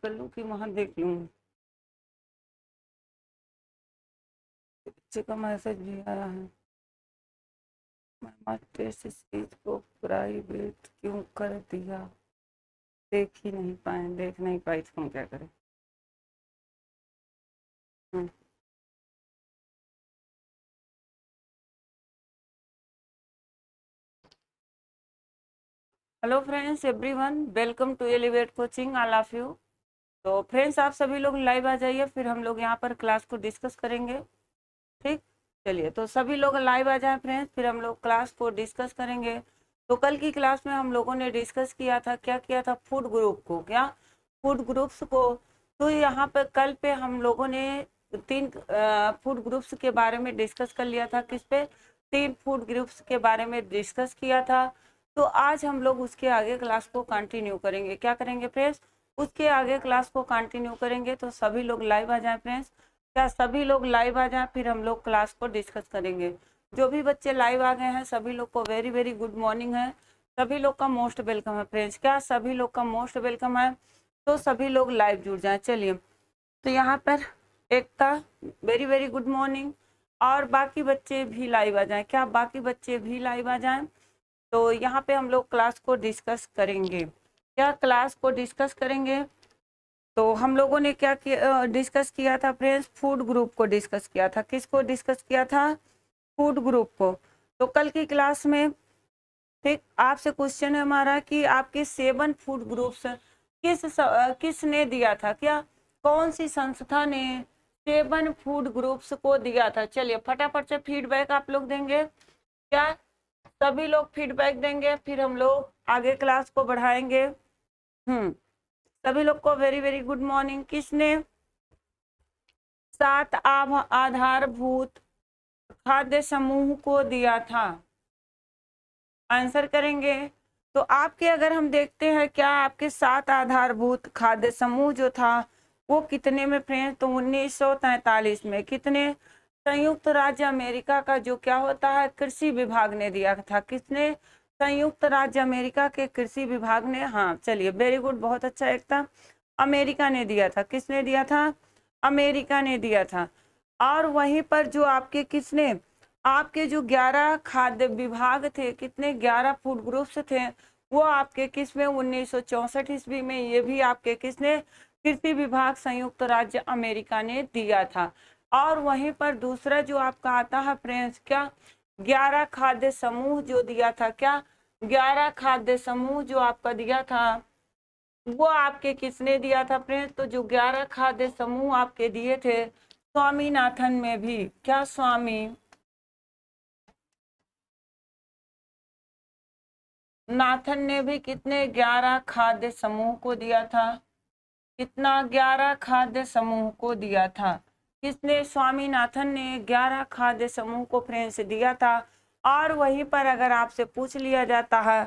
कर लूं कि वहां देख लूं। बच्चे का मैसेज भी आया है, मैम टेस्ट सीरीज को प्राइवेट क्यों कर दिया? देख ही नहीं पाए, देख नहीं पाई तो हम क्या करें। Hello friends, everyone, welcome to Elevate Coaching, all of you. तो फ्रेंड्स, आप सभी लोग लाइव आ जाइए, फिर हम लोग यहाँ पर क्लास को डिस्कस करेंगे। ठीक, चलिए, तो सभी लोग लाइव आ जाएं फ्रेंड्स, फिर हम लोग क्लास को डिस्कस करेंगे। तो कल की क्लास में हम लोगों ने डिस्कस किया था, क्या किया था, फूड ग्रुप को, क्या फूड ग्रुप्स को। तो यहाँ पर कल पे हम लोगों ने 3 फूड ग्रुप्स के बारे में डिस्कस कर लिया था। किस पे? 3 फूड ग्रुप्स के बारे में डिस्कस किया था। तो आज हम लोग उसके आगे क्लास को कंटिन्यू करेंगे। क्या करेंगे फ्रेंड्स? उसके आगे क्लास को कंटिन्यू करेंगे। तो सभी लोग लाइव आ जाएं फ्रेंड्स, क्या सभी लोग लाइव आ जाएं, फिर हम लोग क्लास को डिस्कस करेंगे। जो भी बच्चे लाइव आ गए हैं सभी लोग को वेरी वेरी गुड मॉर्निंग है, सभी लोग का मोस्ट वेलकम है फ्रेंड्स। क्या सभी लोग का मोस्ट वेलकम है? तो सभी लोग लाइव जुड़ जाएं। चलिए, तो यहाँ पर एकता, वेरी वेरी गुड मॉर्निंग, और बाकी बच्चे भी लाइव आ जाएं। क्या बाकी बच्चे भी लाइव आ जाएं? तो यहाँ पे हम लोग क्लास को डिस्कस करेंगे। क्या क्लास को डिस्कस करेंगे? तो हम लोगों ने क्या डिस्कस किया था फ्रेंड्स? फूड ग्रुप को डिस्कस किया था। किसको डिस्कस किया था? फूड ग्रुप को। तो कल की क्लास में ठीक आपसे क्वेश्चन है हमारा कि आपके 7 फूड ग्रुप्स किसने दिया था? क्या कौन सी संस्था ने 7 फूड ग्रुप्स को दिया था? चलिए फटाफट से फीडबैक आप लोग देंगे। क्या सभी लोग फीडबैक देंगे, फिर हम लोग आगे क्लास को बढ़ाएंगे। सभी लोग को वेरी वेरी गुड मॉर्निंग। किसने 7 आधारभूत खाद्य समूह को दिया था? आंसर करेंगे। तो आपके अगर हम देखते हैं, क्या आपके 7 आधारभूत खाद्य समूह जो था वो कितने में फ्रेंड्स? तो 1943 में। कितने? संयुक्त राज्य अमेरिका का जो क्या होता है, कृषि विभाग ने दिया था। किसने? संयुक्त राज्य अमेरिका के कृषि विभाग ने। हाँ चलिए, वेरी गुड, बहुत अच्छा। एक था अमेरिका ने दिया था। किसने दिया था? अमेरिका ने दिया था। और वहीं पर जो आपके किसने, आपके जो 11 खाद्य विभाग थे, कितने? 11 फूड ग्रुप्स थे, वो आपके किस में? 1964 ईस्वी में। ये भी आपके किसने? कृषि विभाग संयुक्त राज्य अमेरिका ने दिया था। और वहीं पर दूसरा जो आपका आता है फ्रेंड्स, क्या 11 खाद्य समूह जो दिया था, क्या 11 खाद्य समूह जो आपका दिया था वो आपके किसने दिया था फ्रेंड्स? तो जो 11 खाद्य समूह आपके दिए थे स्वामीनाथन में भी। क्या स्वामी नाथन ने भी कितने? 11 खाद्य समूह को दिया था। कितना? 11 खाद्य समूह को दिया था। किसने? स्वामीनाथन ने 11 खाद्य समूह को फ्रेंड्स दिया था। और वहीं पर अगर आपसे पूछ लिया जाता है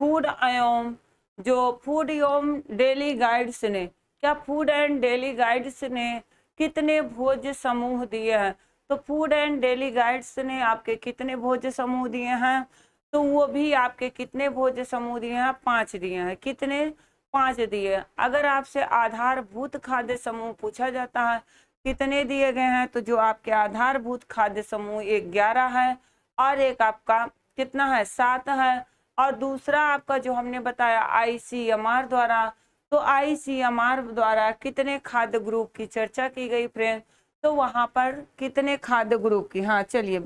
फूड एवं जो फूड एवं डेली गाइड्स ने, क्या फूड एंड डेली गाइड्स ने कितने भोज्य समूह दिए हैं? तो फूड एंड डेली गाइड्स ने आपके कितने भोज्य समूह दिए हैं? तो वो भी आपके कितने भोज्य समूह दिए हैं? 5 दिए हैं। कितने? 5 दिए। अगर आपसे आधारभूत खाद्य समूह पूछा जाता है कितने दिए गए हैं, तो जो आपके आधारभूत खाद्य समूह एक 11 है, और एक आपका कितना है? 7 है। और दूसरा आपका जो हमने बताया ICMR द्वारा, तो ICMR द्वारा कितने खाद्य ग्रुप की चर्चा की गई फ्रेंड? तो वहां पर कितने खाद्य ग्रुप की? हाँ चलिए,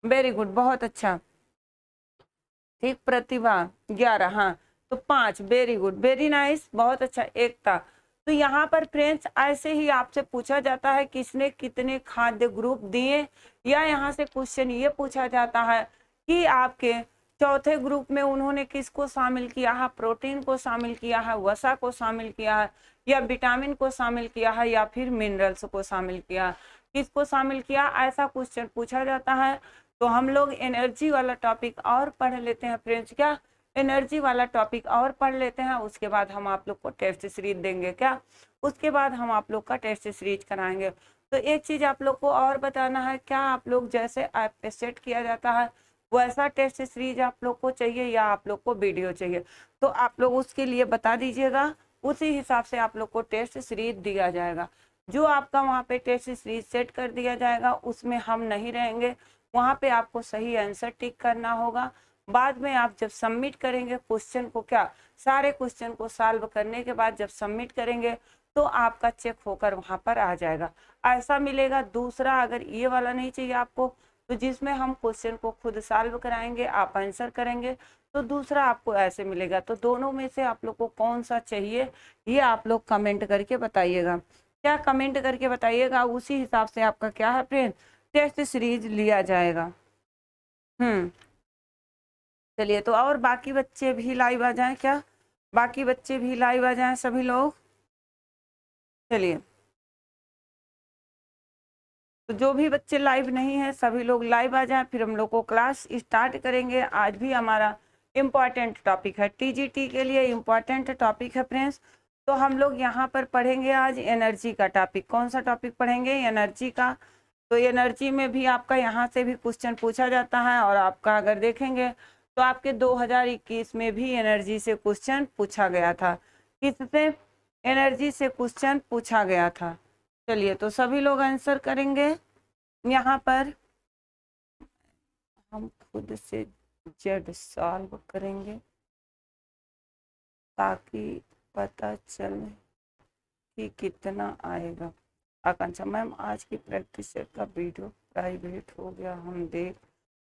वेरी गुड, बहुत अच्छा। ठीक, प्रतिभा 11, हाँ तो 5, वेरी गुड, वेरी नाइस, बहुत अच्छा। एकता, तो यहाँ पर फ्रेंड्स ऐसे ही आपसे पूछा जाता है किसने कितने खाद्य ग्रुप दिए, या यहाँ से क्वेश्चन ये पूछा जाता है कि आपके चौथे ग्रुप में उन्होंने किसको शामिल किया है? प्रोटीन को शामिल किया है, वसा को शामिल किया है, या विटामिन को शामिल किया है, या फिर मिनरल्स को शामिल किया है? किसको शामिल किया? ऐसा क्वेश्चन पूछा जाता है। तो हम लोग एनर्जी वाला टॉपिक और पढ़ लेते हैं फ्रेंड्स। क्या एनर्जी वाला टॉपिक और पढ़ लेते हैं, उसके बाद हम आप लोग को टेस्ट सीरीज देंगे। क्या उसके बाद हम आप लोग का टेस्ट सीरीज कराएंगे। तो एक चीज आप लोग को और बताना है, क्या आप लोग जैसे ऐप पे सेट किया जाता है वैसा टेस्ट सीरीज आप लोग को चाहिए, या आप लोग को वीडियो चाहिए? तो आप लोग उसके लिए बता दीजिएगा, उसी हिसाब से आप लोग को टेस्ट सीरीज दिया जाएगा। जो आपका वहाँ पे टेस्ट सीरीज सेट कर दिया जाएगा उसमें हम नहीं रहेंगे, वहाँ पे आपको सही आंसर टिक करना होगा। बाद में आप जब सबमिट करेंगे क्वेश्चन को, क्या सारे क्वेश्चन को सॉल्व करने के बाद जब सबमिट करेंगे तो आपका चेक होकर वहाँ पर आ जाएगा, ऐसा मिलेगा। दूसरा अगर ये वाला नहीं चाहिए आपको, तो जिसमें हम क्वेश्चन को खुद सॉल्व कराएंगे, आप आंसर करेंगे, तो दूसरा आपको ऐसे मिलेगा। तो दोनों में से आप लोग को कौन सा चाहिए ये आप लोग कमेंट करके बताइएगा। क्या कमेंट करके बताइएगा, उसी हिसाब से आपका क्या है फ्रेंड, टेस्ट सीरीज लिया जाएगा। चलिए, तो और बाकी बच्चे भी लाइव आ जाएं क्या? बाकी बच्चे भी लाइव आ जाएं सभी लोग। चलिए, तो जो भी बच्चे लाइव नहीं है सभी लोग लाइव आ जाएं, फिर हम लोग को क्लास स्टार्ट करेंगे। आज भी हमारा इम्पॉर्टेंट टॉपिक है, टीजीटी के लिए इम्पॉर्टेंट टॉपिक है फ्रेंड्स। तो हम लोग यहाँ पर पढ़ेंगे आज एनर्जी का टॉपिक। कौन सा टॉपिक पढ़ेंगे? एनर्जी का। तो एनर्जी में भी आपका यहाँ से भी क्वेश्चन पूछा जाता है, और आपका अगर देखेंगे तो आपके 2021 में भी एनर्जी से क्वेश्चन पूछा गया था। किससे? एनर्जी से क्वेश्चन पूछा गया था। चलिए, तो सभी लोग आंसर करेंगे। यहाँ पर हम खुद से जेड सॉल्व करेंगे ताकि पता चले कि कितना आएगा। आकांक्षा मैम, आज की प्रैक्टिस सेट का वीडियो प्राइवेट हो गया, हम देख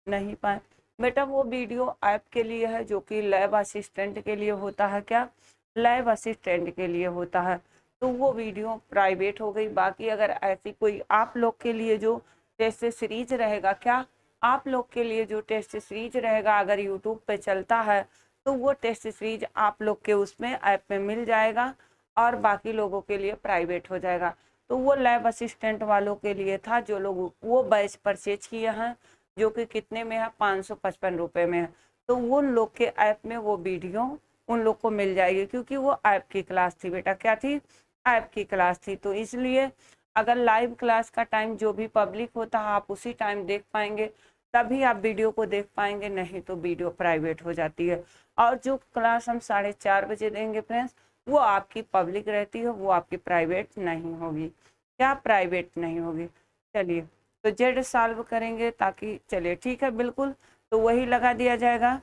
नहीं पाए। बेटा, वो वीडियो ऐप के लिए है जो कि लैब असिस्टेंट के लिए होता है। क्या? लैब असिस्टेंट के लिए होता है, तो वो वीडियो प्राइवेट हो गई। बाकी अगर ऐसी कोई आप लोग के लिए जो टेस्ट सीरीज रहेगा, क्या आप लोग के लिए जो टेस्ट सीरीज रहेगा अगर यूट्यूब पे चलता है तो वो टेस्ट सीरीज आप लोग के उसमें ऐप में मिल जाएगा, और बाकी लोगों के लिए प्राइवेट हो जाएगा। तो वो लैब असिस्टेंट वालों के लिए था जो लोग वो बैच परचेज किए हैं, जो कि कितने में है? 555 रुपये में है। तो उन लोग के ऐप में वो वीडियो उन लोग को मिल जाएगी, क्योंकि वो ऐप की क्लास थी बेटा। क्या थी? ऐप की क्लास थी। तो इसलिए अगर लाइव क्लास का टाइम जो भी पब्लिक होता है आप उसी टाइम देख पाएंगे, तभी आप वीडियो को देख पाएंगे, नहीं तो वीडियो प्राइवेट हो जाती है। और जो क्लास हम 4:30 बजे देंगे फ्रेंड्स, वो आपकी पब्लिक रहती है, वो आपकी प्राइवेट नहीं होगी। क्या? प्राइवेट नहीं होगी। चलिए, तो जेड सॉल्व करेंगे ताकि, चलिए ठीक है, बिल्कुल, तो वही लगा दिया जाएगा।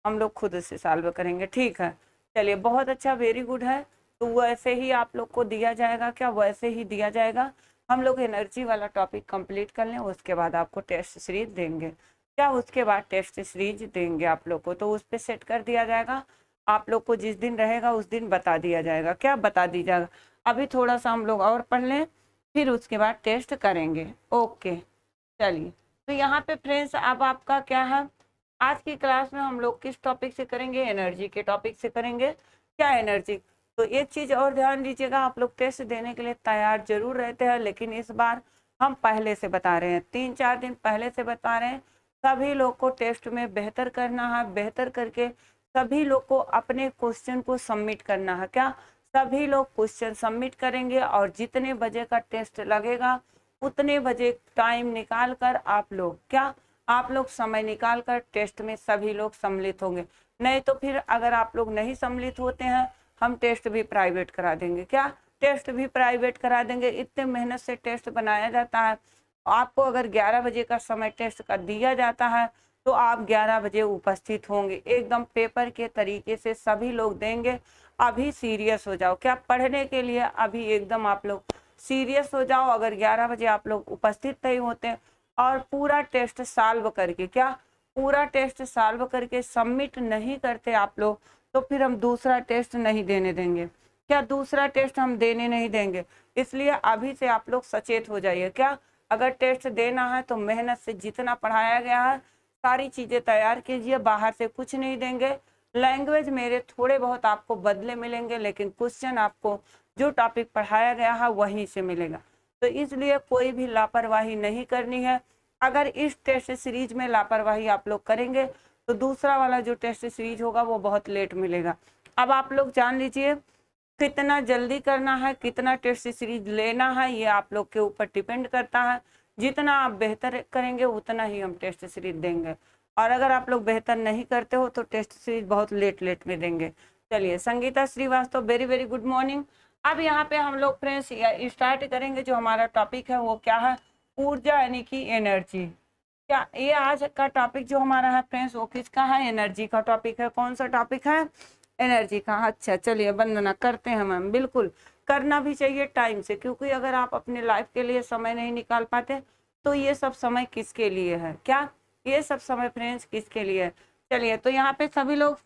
हम लोग खुद से सॉल्व करेंगे, ठीक है। चलिए, बहुत अच्छा, वेरी गुड है। तो वैसे ही आप लोग को दिया जाएगा। क्या? वैसे ही दिया जाएगा। हम लोग एनर्जी वाला टॉपिक कंप्लीट कर लें, उसके बाद आपको टेस्ट सीरीज देंगे। क्या? उसके बाद टेस्ट सीरीज देंगे आप लोग को, तो उस पर सेट कर दिया जाएगा। आप लोग को जिस दिन रहेगा उस दिन बता दिया जाएगा। क्या बता दी जाएगा? अभी थोड़ा सा हम लोग और पढ़ लें, फिर उसके बाद टेस्ट करेंगे। ओके, चलिए, तो यहाँ पे फ्रेंड्स अब आपका क्या है, आज की क्लास में हम लोग किस टॉपिक से करेंगे? एनर्जी के टॉपिक से करेंगे। क्या? एनर्जी। तो एक चीज और ध्यान दीजिएगा, आप लोग टेस्ट देने के लिए तैयार जरूर रहते हैं, लेकिन इस बार हम पहले से बता रहे हैं, 3-4 दिन पहले से बता रहे हैं। सभी लोग को टेस्ट में बेहतर करना है, बेहतर करके सभी लोग को अपने क्वेश्चन को सबमिट करना है। क्या? सभी लोग क्वेश्चन सबमिट करेंगे, और जितने बजे का टेस्ट लगेगा उतने बजे टाइम निकाल कर आप लोग, क्या आप लोग समय निकाल कर टेस्ट में सभी लोग सम्मिलित होंगे। नहीं तो फिर अगर आप लोग नहीं सम्मिलित होते हैं, हम टेस्ट भी प्राइवेट करा देंगे। क्या? टेस्ट भी प्राइवेट करा देंगे। इतने मेहनत से टेस्ट बनाया जाता है। आपको अगर 11 बजे का समय टेस्ट का दिया जाता है तो आप 11 बजे उपस्थित होंगे, एकदम पेपर के तरीके से सभी लोग देंगे। अभी सीरियस हो जाओ, क्या पढ़ने के लिए अभी एकदम आप लोग सीरियस हो जाओ। अगर 11 बजे आप लोग उपस्थित नहीं होते हैं और पूरा टेस्ट सॉल्व करके, क्या पूरा टेस्ट सॉल्व करके सबमिट नहीं करते आप लोग, तो फिर हम दूसरा टेस्ट नहीं देने देंगे। क्या? दूसरा टेस्ट हम देने नहीं देंगे। इसलिए अभी से आप लोग सचेत हो जाइए। क्या? अगर टेस्ट देना है तो मेहनत से जितना पढ़ाया गया है सारी चीजें तैयार कीजिए, बाहर से कुछ नहीं देंगे। लैंग्वेज मेरे थोड़े बहुत आपको बदले मिलेंगे, लेकिन क्वेश्चन आपको जो टॉपिक पढ़ाया गया है वहीं से मिलेगा। तो इसलिए कोई भी लापरवाही नहीं करनी है। अगर इस टेस्ट सीरीज में लापरवाही आप लोग करेंगे तो दूसरा वाला जो टेस्ट सीरीज होगा वो बहुत लेट मिलेगा। अब आप लोग जान लीजिए कितना जल्दी करना है, कितना टेस्ट सीरीज लेना है, ये आप लोग के ऊपर डिपेंड करता है। जितना आप बेहतर करेंगे उतना ही हम टेस्ट सीरीज देंगे। और अगर आप लोग बेहतर नहीं करते हो तो टेस्ट सीरीज बहुत लेट लेट में देंगे। चलिए, Sangeeta Srivastava, very very good morning. अब यहाँ पे हम लोग फ्रेंड्स स्टार्ट करेंगे। जो हमारा टॉपिक है वो क्या है? ऊर्जा यानी कि एनर्जी। क्या ये आज का टॉपिक जो हमारा है फ्रेंड्स वो किसका है? एनर्जी का टॉपिक है। कौन सा टॉपिक है? एनर्जी का। अच्छा चलिए, वंदना करते हैं मैम। बिल्कुल करना भी चाहिए टाइम से, क्योंकि अगर आप अपने लाइफ के लिए समय नहीं निकाल पाते तो ये सब समय किसके लिए है? क्या ये सब समय फ्रेंड्स किसके लिए है? चलिए, तो यहाँ पे सभी लोग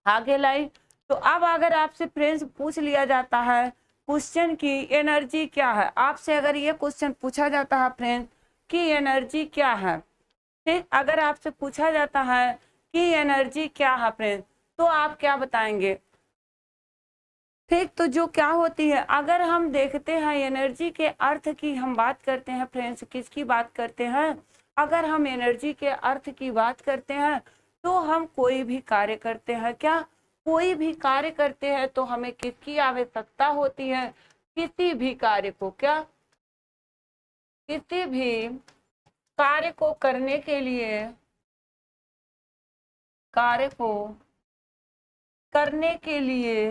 आगे लाई। तो अब अगर आपसे फ्रेंड्स पूछ लिया जाता है क्वेश्चन की एनर्जी क्या है, आपसे अगर ये क्वेश्चन पूछा जाता है फ्रेंड्स कि एनर्जी क्या है, ठीक, अगर आपसे पूछा जाता है कि एनर्जी क्या है फ्रेंड्स, तो आप क्या बताएंगे? ठीक, तो जो क्या होती है, अगर हम देखते हैं एनर्जी के अर्थ की हम बात करते हैं फ्रेंड्स, किसकी बात करते हैं? अगर हम एनर्जी के अर्थ की बात करते हैं तो हम कोई भी कार्य करते हैं, क्या कोई भी कार्य करते हैं तो हमें किसकी आवश्यकता होती है? किसी भी कार्य को, क्या किसी भी कार्य को करने के लिए, कार्य को करने के लिए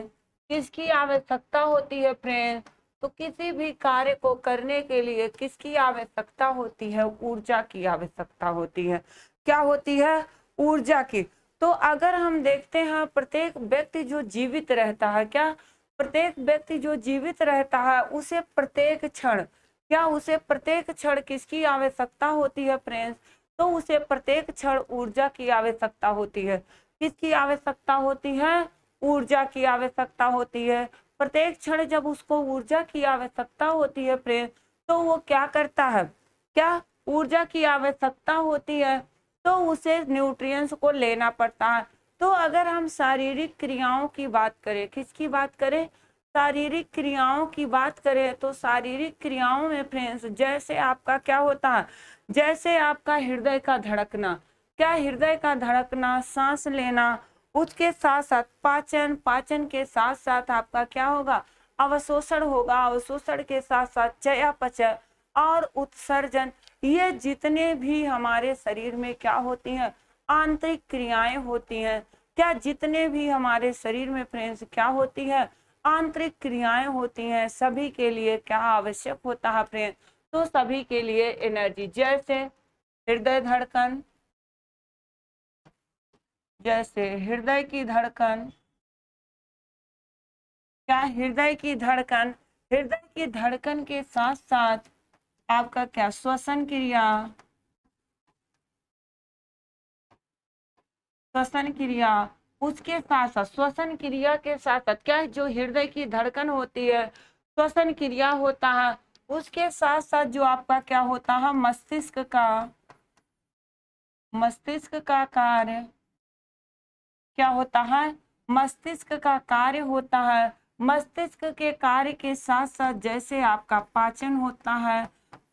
किसकी आवश्यकता होती है फ्रेंड्स? तो किसी भी कार्य को करने के लिए किसकी आवश्यकता होती है? ऊर्जा की आवश्यकता होती है। क्या होती है? ऊर्जा की। तो अगर हम देखते हैं प्रत्येक व्यक्ति जो जीवित रहता है, क्या प्रत्येक व्यक्ति जो जीवित रहता है उसे प्रत्येक क्षण, क्या उसे प्रत्येक क्षण किसकी आवश्यकता होती है फ्रेंड्स? तो उसे प्रत्येक क्षण ऊर्जा की आवश्यकता होती है। किसकी आवश्यकता होती है? ऊर्जा की आवश्यकता होती है। प्रत्येक क्षण जब उसको ऊर्जा की आवश्यकता होती है फ्रेंड, तो वो क्या करता है? क्या ऊर्जा की आवश्यकता होती है तो उसे न्यूट्रिएंट्स को लेना पड़ता है। तो अगर हम शारीरिक क्रियाओं की बात करें, किसकी बात करें? शारीरिक क्रियाओं की बात करें तो शारीरिक क्रियाओं में फ्रेंड्स जैसे आपका क्या होता है? जैसे आपका हृदय का धड़कना, क्या हृदय का धड़कना, सांस लेना, उसके साथ साथ पाचन, पाचन के साथ साथ आपका क्या होगा? अवशोषण होगा, अवशोषण के साथ साथ चयापचय और उत्सर्जन। ये जितने भी हमारे शरीर में क्या होती हैं? आंतरिक क्रियाएं होती हैं। क्या जितने भी हमारे शरीर में फ्रेंड्स क्या होती है? आंतरिक क्रियाएं होती हैं। सभी के लिए क्या आवश्यक होता है फ्रेंड्स? तो सभी के लिए एनर्जी। जैसे हृदय धड़कन, जैसे हृदय की धड़कन, क्या हृदय की धड़कन, हृदय की धड़कन के साथ साथ आपका क्या श्वसन क्रिया, श्वसन क्रिया, उसके साथ साथ श्वसन क्रिया के साथ साथ क्या जो हृदय की धड़कन होती है, श्वसन क्रिया होता है, उसके साथ साथ जो आपका क्या होता है? मस्तिष्क का, मस्तिष्क का कार्य क्या होता है? मस्तिष्क का कार्य होता है। मस्तिष्क के कार्य के साथ साथ जैसे आपका पाचन होता है,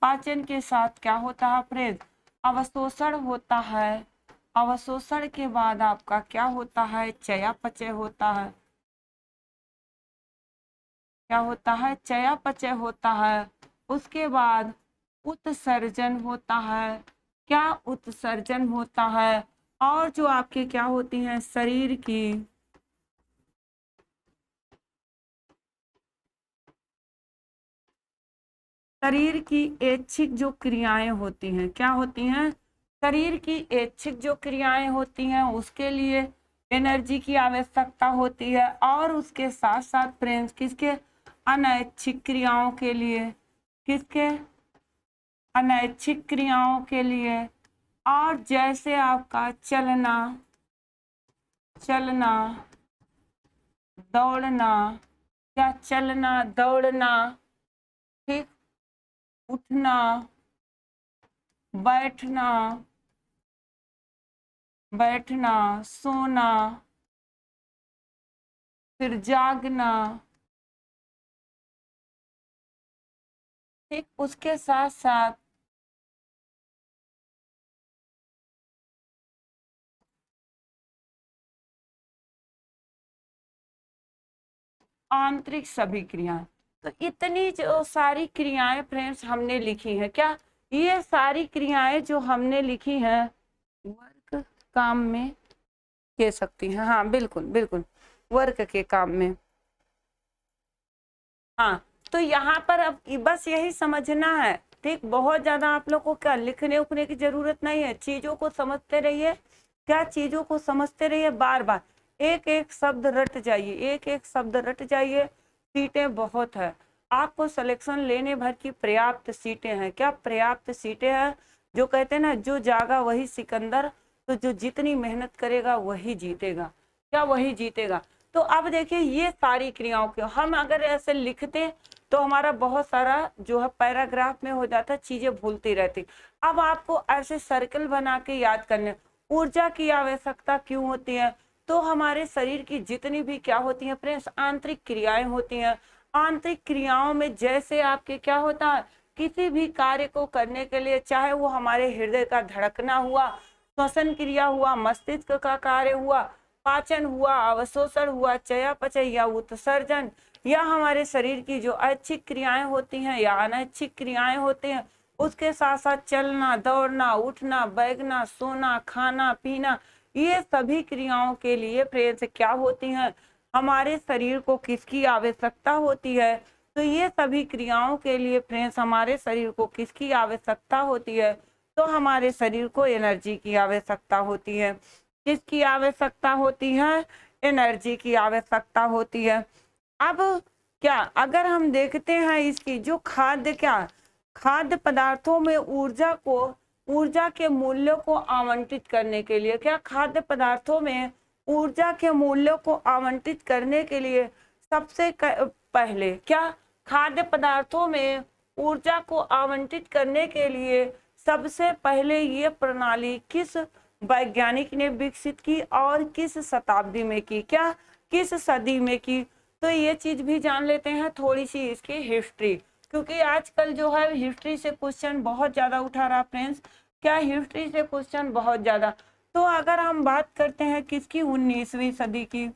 पाचन के साथ क्या होता है फ्रेंड्स? अवशोषण होता है। अवशोषण के बाद आपका क्या होता है? चयापचय होता है। क्या होता है? चयापचय होता है। उसके बाद उत्सर्जन होता है। क्या उत्सर्जन होता है? और जो आपके क्या होती हैं? शरीर की, शरीर की ऐच्छिक जो क्रियाएं होती हैं, क्या होती हैं? शरीर की ऐच्छिक जो क्रियाएं होती हैं उसके लिए एनर्जी की आवश्यकता होती है। और उसके साथ साथ फ्रेंड्स किसके? अनैच्छिक क्रियाओं के लिए, किसके? अनैच्छिक क्रियाओं के लिए। और जैसे आपका चलना, चलना, दौड़ना, क्या चलना, दौड़ना, ठीक, उठना, बैठना, बैठना, सोना, फिर जागना, ठीक, उसके साथ साथ आंतरिक सभी क्रियाएं। तो इतनी जो सारी क्रियाएं फ्रेंड्स हमने लिखी हैं, क्या ये सारी क्रियाएं जो हमने लिखी हैं वर्क काम में कह सकती हैं, हाँ बिल्कुल बिल्कुल, वर्क के काम में। हाँ, तो यहाँ पर अब बस यही समझना है, ठीक। बहुत ज्यादा आप लोग को क्या लिखने उखने की जरूरत नहीं है, चीजों को समझते रहिए, क्या चीजों को समझते रहिए, बार बार एक एक शब्द रट जाइए, एक एक शब्द रट जाइए। सीटें बहुत है, आपको सिलेक्शन लेने भर की पर्याप्त सीटें हैं, क्या पर्याप्त सीटें हैं। जो कहते हैं ना, जो जागा वही सिकंदर, तो जो जितनी मेहनत करेगा वही जीतेगा, क्या वही जीतेगा। तो अब देखिए ये सारी क्रियाओं के हम अगर ऐसे लिखते तो हमारा बहुत सारा जो है पैराग्राफ में हो जाता, चीजें भूलती रहती। अब आपको ऐसे सर्कल बना के याद करने, ऊर्जा की आवश्यकता क्यों होती है, तो हमारे शरीर की जितनी भी क्या होती है फ्रेंड्स, आंतरिक क्रियाएं होती हैं। आंतरिक क्रियाओं में जैसे आपके क्या होता है, किसी भी कार्य को करने के लिए, चाहे वो हमारे हृदय का धड़कना हुआ, श्वसन क्रिया हुआ, मस्तिष्क का कार्य हुआ, पाचन हुआ, अवशोषण हुआ, चयापचय या उत्सर्जन, या हमारे शरीर की जो ऐच्छिक क्रियाएं होती हैं या अनैच्छिक क्रियाएं होती हैं, उसके साथ साथ चलना, दौड़ना, उठना, बैठना, सोना, खाना पीना, ये सभी क्रियाओं के लिए प्रेरणा क्या होती हैं, हमारे शरीर को किसकी आवश्यकता होती है। तो ये सभी क्रियाओं के लिए फ्रेंड्स हमारे शरीर को किसकी आवश्यकता होती है, तो हमारे शरीर को एनर्जी की आवश्यकता होती है। किसकी आवश्यकता होती है, एनर्जी की आवश्यकता होती है। अब क्या अगर हम देखते हैं इसकी जो खाद्य, क्या खाद्य पदार्थों में ऊर्जा को, ऊर्जा के मूल्यों को आवंटित करने के लिए, क्या खाद्य पदार्थों में ऊर्जा के मूल्यों को आवंटित करने के लिए सबसे पहले, क्या खाद्य पदार्थों में ऊर्जा को आवंटित करने के लिए सबसे पहले ये प्रणाली किस वैज्ञानिक ने विकसित की और किस शताब्दी में की, क्या किस सदी में की। तो ये चीज भी जान लेते हैं थोड़ी सी इसकी हिस्ट्री, क्योंकि आजकल जो है हिस्ट्री से क्वेश्चन बहुत ज्यादा उठा रहा फ्रेंड्स, क्या हिस्ट्री से क्वेश्चन बहुत ज्यादा। तो अगर हम बात करते हैं किसकी, 19वीं सदी की,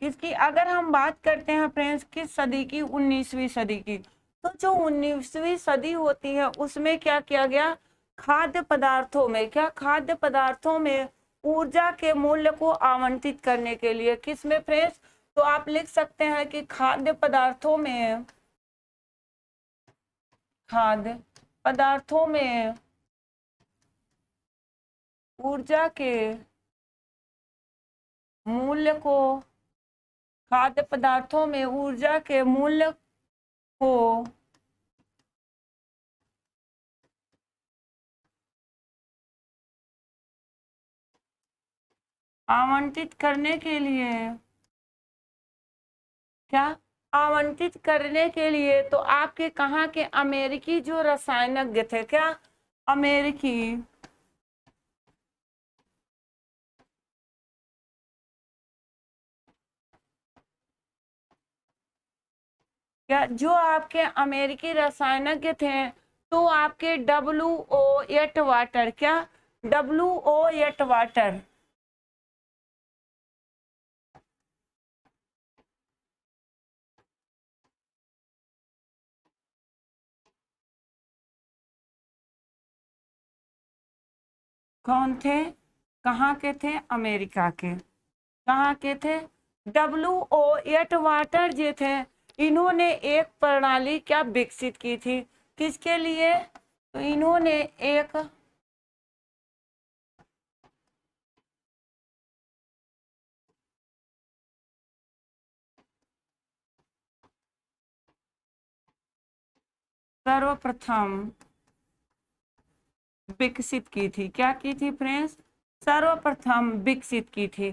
किसकी अगर हम बात करते हैं फ्रेंड्स, किस सदी की, 19वीं सदी की। तो जो 19वीं सदी होती है उसमें क्या किया गया, खाद्य पदार्थों में, क्या खाद्य पदार्थों में ऊर्जा के मूल्य को आवंटित करने के लिए, किसमें फ्रेंड्स, तो आप लिख सकते हैं कि खाद्य पदार्थों में, खाद्य पदार्थों में ऊर्जा के मूल्य को, खाद्य पदार्थों में ऊर्जा के मूल्य को आवंटित करने के लिए, क्या आवंटित करने के लिए, तो आपके कहाँ के अमेरिकी जो रसायनज्ञ थे, क्या अमेरिकी, क्या जो आपके अमेरिकी रसायनज्ञ थे, तो आपके WO एट वाटर, क्या WO एट वाटर, कौन थे, कहाँ के थे, अमेरिका के, कहाँ के थे, WO एट वाटर जो थे, इन्होंने एक प्रणाली क्या विकसित की थी, किसके लिए, तो इन्होंने एक सर्वप्रथम विकसित की थी, क्या की थी फ्रेंड्स, सर्वप्रथम विकसित की थी।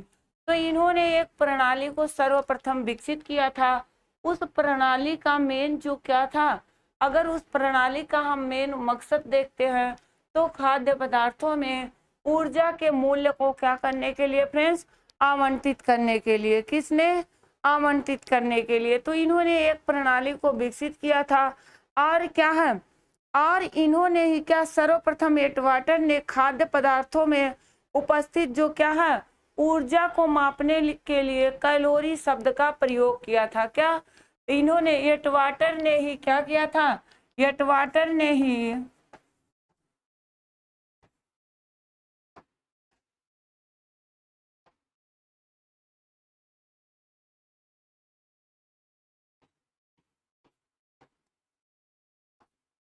तो इन्होंने एक प्रणाली को सर्वप्रथम विकसित किया था। उस प्रणाली का मेन जो क्या था, अगर उस प्रणाली का हम मेन मकसद देखते हैं, तो खाद्य पदार्थों में ऊर्जा के मूल्य को क्या करने के लिए फ्रेंड्स, आवंटित करने के लिए, किसने, आवंटित करने के लिए। तो इन्होंने एक प्रणाली को विकसित किया था, और क्या है, और इन्होंने ही क्या, सर्वप्रथम एटवाटर ने खाद्य पदार्थों में उपस्थित जो क्या है ऊर्जा को मापने के लिए कैलोरी शब्द का प्रयोग किया था, क्या इन्होंने, एटवाटर ने ही क्या किया था, एटवाटर ने ही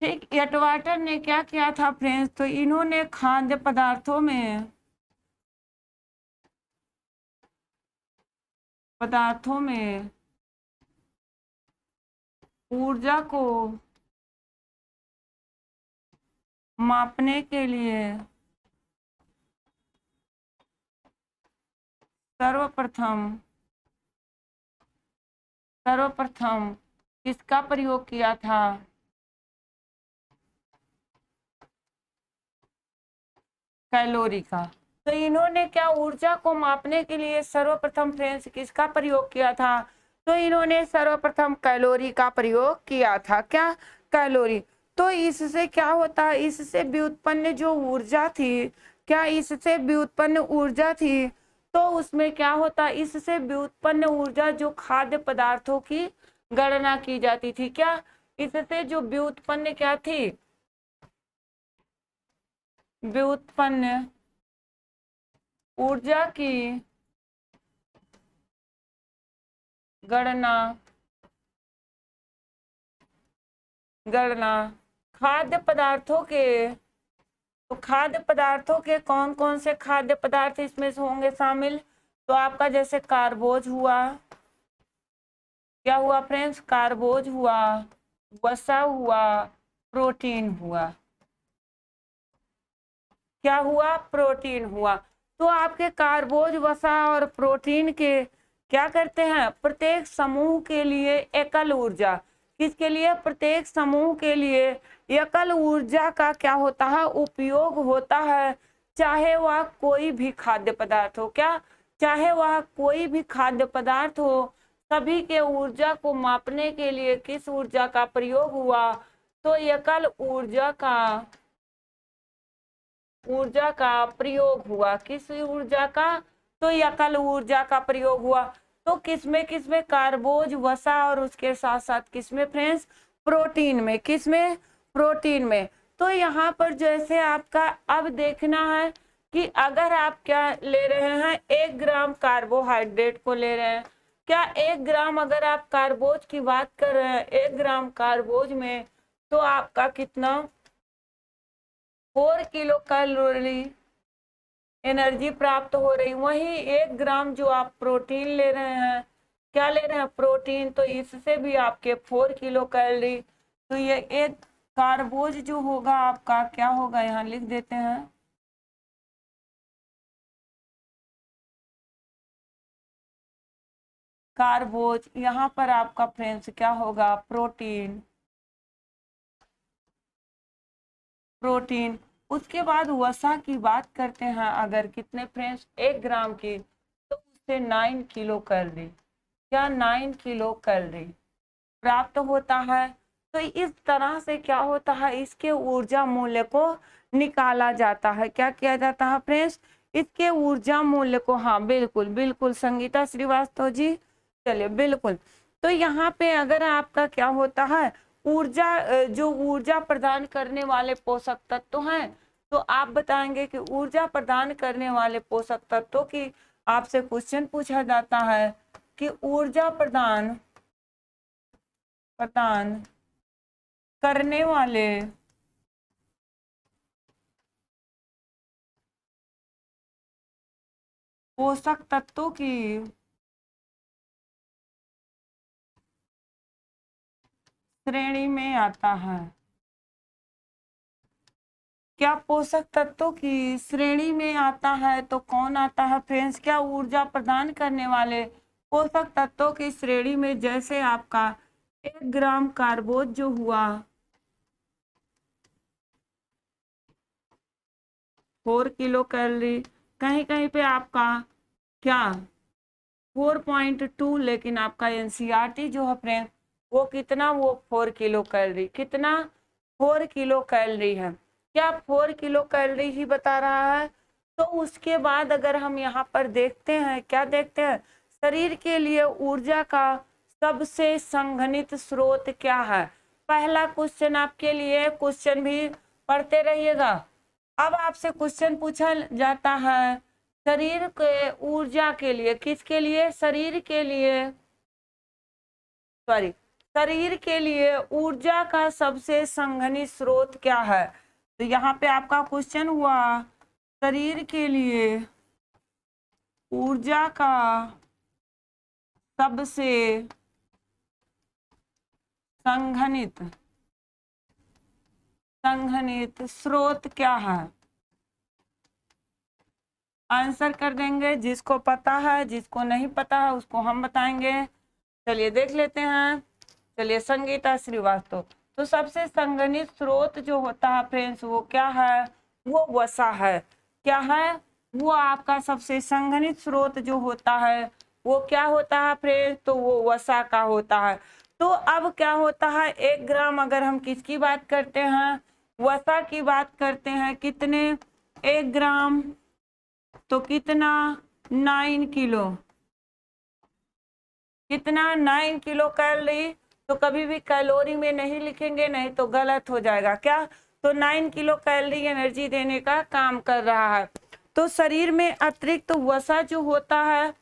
ठीक, एटवाटर ने क्या किया था फ्रेंड्स, तो इन्होंने खाद्य पदार्थों में ऊर्जा को मापने के लिए सर्वप्रथम किसका प्रयोग किया था? कैलोरी का। तो इन्होंने क्या ऊर्जा को मापने के लिए सर्वप्रथम फ्रेंड्स किसका प्रयोग किया था? तो इन्होंने सर्वप्रथम कैलोरी का प्रयोग किया था। क्या? कैलोरी। तो इससे क्या होता है, इससे व्युत्पन्न जो ऊर्जा थी, क्या इससे व्युत्पन्न ऊर्जा थी, तो उसमें क्या होता, इससे व्युत्पन्न ऊर्जा जो खाद्य पदार्थों की गणना की जाती थी। क्या? इससे जो व्युत्पन्न क्या थी, व्युत्पन्न ऊर्जा की गणना खाद्य पदार्थों के, तो खाद्य पदार्थों के कौन कौन से खाद्य पदार्थ इसमें से होंगे शामिल? तो आपका जैसे कार्बोज हुआ, क्या हुआ फ्रेंड्स, कार्बोज हुआ, वसा हुआ, प्रोटीन हुआ। क्या हुआ? प्रोटीन हुआ। तो आपके कार्बोज, वसा और प्रोटीन के क्या करते हैं, प्रत्येक समूह के लिए एकल ऊर्जा, किसके लिए? प्रत्येक समूह के लिए एकल ऊर्जा का क्या होता है, उपयोग होता है, चाहे वह कोई भी खाद्य पदार्थ हो। क्या? चाहे वह कोई भी खाद्य पदार्थ हो, सभी के ऊर्जा को मापने के लिए किस ऊर्जा का प्रयोग हुआ? तो एकल ऊर्जा का प्रयोग हुआ। किस ऊर्जा का? तो एकल ऊर्जा का प्रयोग हुआ। तो किसमें किसमें? कार्बोज, वसा और उसके साथ साथ किसमें फ्रेंड्स? प्रोटीन में। किसमें? प्रोटीन में। तो यहाँ पर जैसे आपका अब देखना है कि अगर आप क्या ले रहे हैं, 1 ग्राम कार्बोहाइड्रेट को ले रहे हैं, क्या 1 ग्राम अगर आप कार्बोज की बात कर रहे हैं, 1 ग्राम कार्बोज में तो आपका कितना 4 किलो कैलोरी एनर्जी प्राप्त हो रही। वहीं 1 ग्राम जो आप प्रोटीन ले रहे हैं, क्या ले रहे हैं? प्रोटीन, तो इससे भी आपके 4 किलो कैलोरी। तो ये एक कार्बोज जो होगा आपका क्या होगा, यहाँ लिख देते हैं, कार्बोज। यहाँ पर आपका फ्रेंड्स क्या होगा, प्रोटीन। उसके बाद वसा की बात करते हैं, अगर कितने फ्रेंड्स, 1 ग्राम की, तो उससे 9 किलो कैलोरी, क्या 9 किलो कैलोरी प्राप्त होता है। तो इस तरह से क्या होता है, इसके ऊर्जा मूल्य को निकाला जाता है। क्या किया जाता है फ्रेंड्स, इसके ऊर्जा मूल्य को। हाँ बिल्कुल बिल्कुल संगीता श्रीवास्तव जी, चलिए बिल्कुल। तो यहाँ पे अगर आपका क्या होता है, ऊर्जा, जो ऊर्जा प्रदान करने वाले पोषक तत्व हैं, तो आप बताएंगे कि ऊर्जा प्रदान करने वाले पोषक तत्वों की आपसे क्वेश्चन पूछा जाता है कि ऊर्जा प्रदान करने वाले पोषक तत्वों की श्रेणी में आता है। क्या पोषक तत्वों की श्रेणी में आता है, तो कौन आता है फ्रेंड्स, क्या ऊर्जा प्रदान करने वाले पोषक तत्वों की श्रेणी में, जैसे आपका 1 ग्राम कार्बोज जो हुआ 4 किलो कैलोरी, कहीं कहीं पे आपका क्या 4.2, लेकिन आपका एनसीईआरटी जो है फ्रेंड वो कितना, वो 4 किलो कैलोरी, कितना 4 किलो कैलोरी है। क्या 4 किलो कैलोरी ही बता रहा है। तो उसके बाद अगर हम यहाँ पर देखते हैं, क्या देखते हैं, शरीर के लिए ऊर्जा का सबसे संघनित स्रोत क्या है। पहला क्वेश्चन आपके लिए, क्वेश्चन भी पढ़ते रहिएगा। अब आपसे क्वेश्चन पूछा जाता है शरीर के ऊर्जा के लिए, किसके लिए, शरीर के लिए, सॉरी, शरीर के लिए ऊर्जा का सबसे संघनित स्रोत क्या है? तो यहाँ पे आपका क्वेश्चन हुआ शरीर के लिए ऊर्जा का सबसे संघनित स्रोत क्या है? आंसर कर देंगे, जिसको पता है, जिसको नहीं पता है उसको हम बताएंगे। चलिए देख लेते हैं। चलिए, संगीता श्रीवास्तव। तो सबसे संघनित स्रोत जो होता है फ्रेंड्स, वो क्या है? वो वसा है। क्या है? वो आपका सबसे संघनित स्रोत जो होता है वो क्या होता है फ्रेंड्स? तो वो वसा का होता है। तो अब क्या होता है, 1 ग्राम, अगर हम किसकी बात करते हैं? वसा की बात करते हैं। कितने? 1 ग्राम तो कितना? 9 किलो। कितना? 9 किलो कैलोरी। तो कभी भी कैलोरी में नहीं लिखेंगे, नहीं तो गलत हो जाएगा। क्या? तो 9 किलो कैलोरी एनर्जी देने का काम कर रहा है। तो शरीर में अतिरिक्त वसा जो होता है,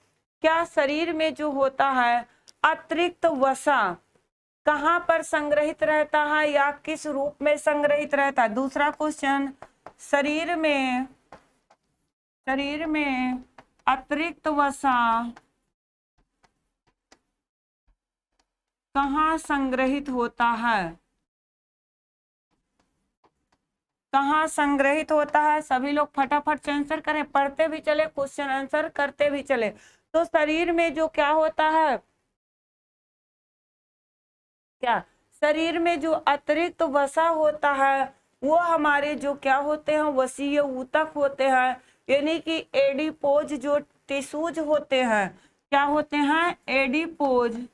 क्या शरीर में जो होता है अतिरिक्त वसा कहाँ पर संग्रहित रहता है या किस रूप में संग्रहित रहता है? दूसरा क्वेश्चन, शरीर में अतिरिक्त वसा कहाँ संग्रहित होता है? कहाँ संग्रहित होता है? सभी लोग फटाफट से आंसर करें, पढ़ते भी चले, क्वेश्चन आंसर करते भी चले। तो शरीर में जो क्या होता है, क्या शरीर में जो अतिरिक्त वसा होता है वो हमारे जो क्या होते हैं, वसीय ऊतक होते हैं, यानी कि एडिपोज जो टिश्यूज होते हैं। क्या होते हैं? एडिपोज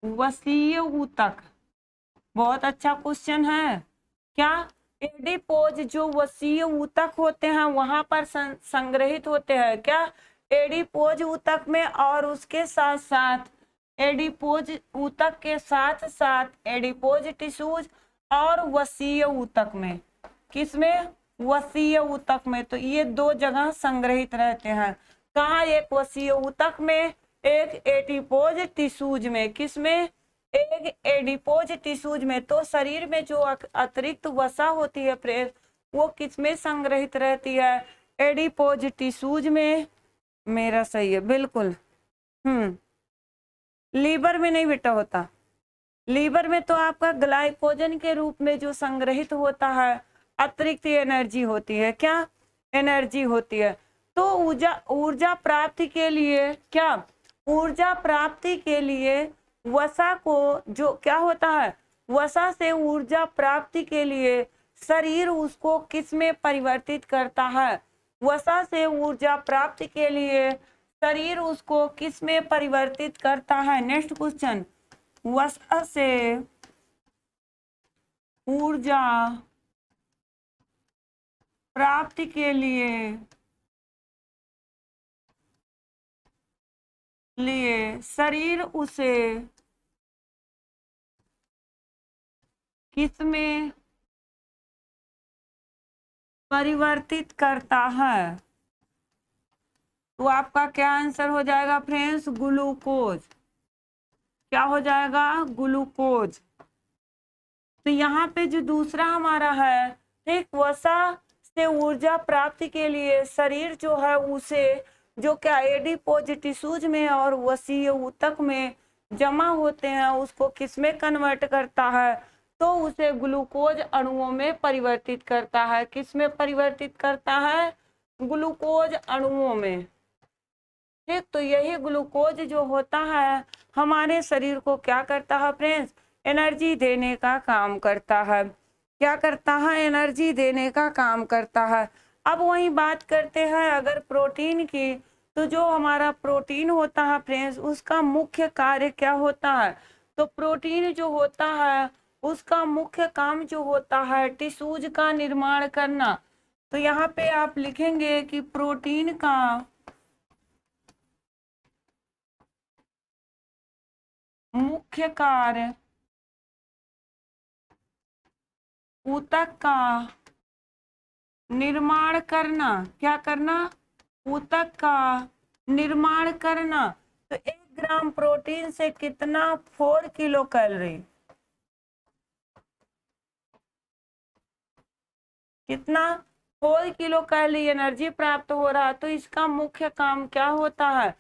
वसीय ऊतक। बहुत अच्छा क्वेश्चन है। क्या? एडिपोज जो वसीय ऊतक होते हैं वहां पर संग्रहित होते हैं। क्या? एडिपोज ऊतक में, और उसके साथ साथ एडिपोज ऊतक के साथ साथ एडिपोज टिश्यूज और वसीय ऊतक में। किसमें? वसीय ऊतक में। तो ये 2 जगह संग्रहित रहते हैं। कहाँ? एक वसीय ऊतक में, एक एडिपोज टिश्यूज में। किसमें? एक एडिपोज टिश्यूज में। तो शरीर में जो अतिरिक्त वसा होती है फ्रेंड्स, वो किसमें संग्रहित रहती है? एडिपोज टिश्यूज में। मेरा सही है बिल्कुल। लीवर में नहीं बेटा होता। लीवर में तो आपका ग्लाइकोजन के रूप में जो संग्रहित होता है अतिरिक्त एनर्जी होती है। क्या? एनर्जी होती है। तो ऊर्जा प्राप्ति के लिए, क्या ऊर्जा प्राप्ति के लिए वसा को जो क्या होता है, वसा से ऊर्जा प्राप्ति के लिए शरीर उसको किस में परिवर्तित करता है? वसा से ऊर्जा प्राप्ति के लिए शरीर उसको किस में परिवर्तित करता है? नेक्स्ट क्वेश्चन, वसा से ऊर्जा प्राप्ति के लिए शरीर उसे किस में परिवर्तित करता है? तो आपका क्या आंसर हो जाएगा फ्रेंड्स? ग्लूकोज। क्या हो जाएगा? ग्लूकोज। तो यहाँ पे जो दूसरा हमारा है, ठीक, वसा से ऊर्जा प्राप्ति के लिए शरीर जो है उसे जो क्या एडिपोज टिश्यूज में और वसीय ऊतक में जमा होते हैं उसको किसमें कन्वर्ट करता है? तो उसे ग्लूकोज अणुओं में परिवर्तित करता है। किसमें परिवर्तित करता है? ग्लूकोज अणुओं में। ठीक, तो यही ग्लूकोज जो होता है हमारे शरीर को क्या करता है फ्रेंड्स? एनर्जी देने का काम करता है। क्या करता है? एनर्जी देने का काम करता है। अब वही बात करते हैं अगर प्रोटीन की, तो जो हमारा प्रोटीन होता है फ्रेंड्स उसका मुख्य कार्य क्या होता है? तो प्रोटीन जो होता है उसका मुख्य काम जो होता है टिश्यूज का निर्माण करना। तो यहाँ पे आप लिखेंगे कि प्रोटीन का मुख्य कार्य ऊतक का निर्माण करना। क्या करना? ऊतक का निर्माण करना। तो 1 ग्राम प्रोटीन से कितना 4 किलो कैलोरी, कितना 4 किलो कैलोरी एनर्जी प्राप्त हो रहा है। तो इसका मुख्य काम क्या होता है?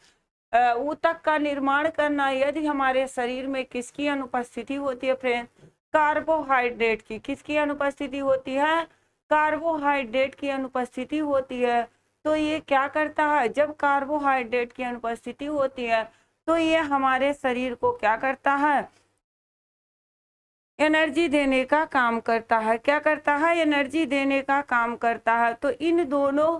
ऊतक का निर्माण करना। यदि हमारे शरीर में किसकी अनुपस्थिति होती है फ्रेंड? कार्बोहाइड्रेट की। किसकी अनुपस्थिति होती है? कार्बोहाइड्रेट की अनुपस्थिति होती है। तो ये क्या करता है? जब कार्बोहाइड्रेट की अनुपस्थिति होती है तो ये हमारे शरीर को क्या करता है? एनर्जी देने का काम करता है। क्या करता है? एनर्जी देने का काम करता है। तो इन दोनों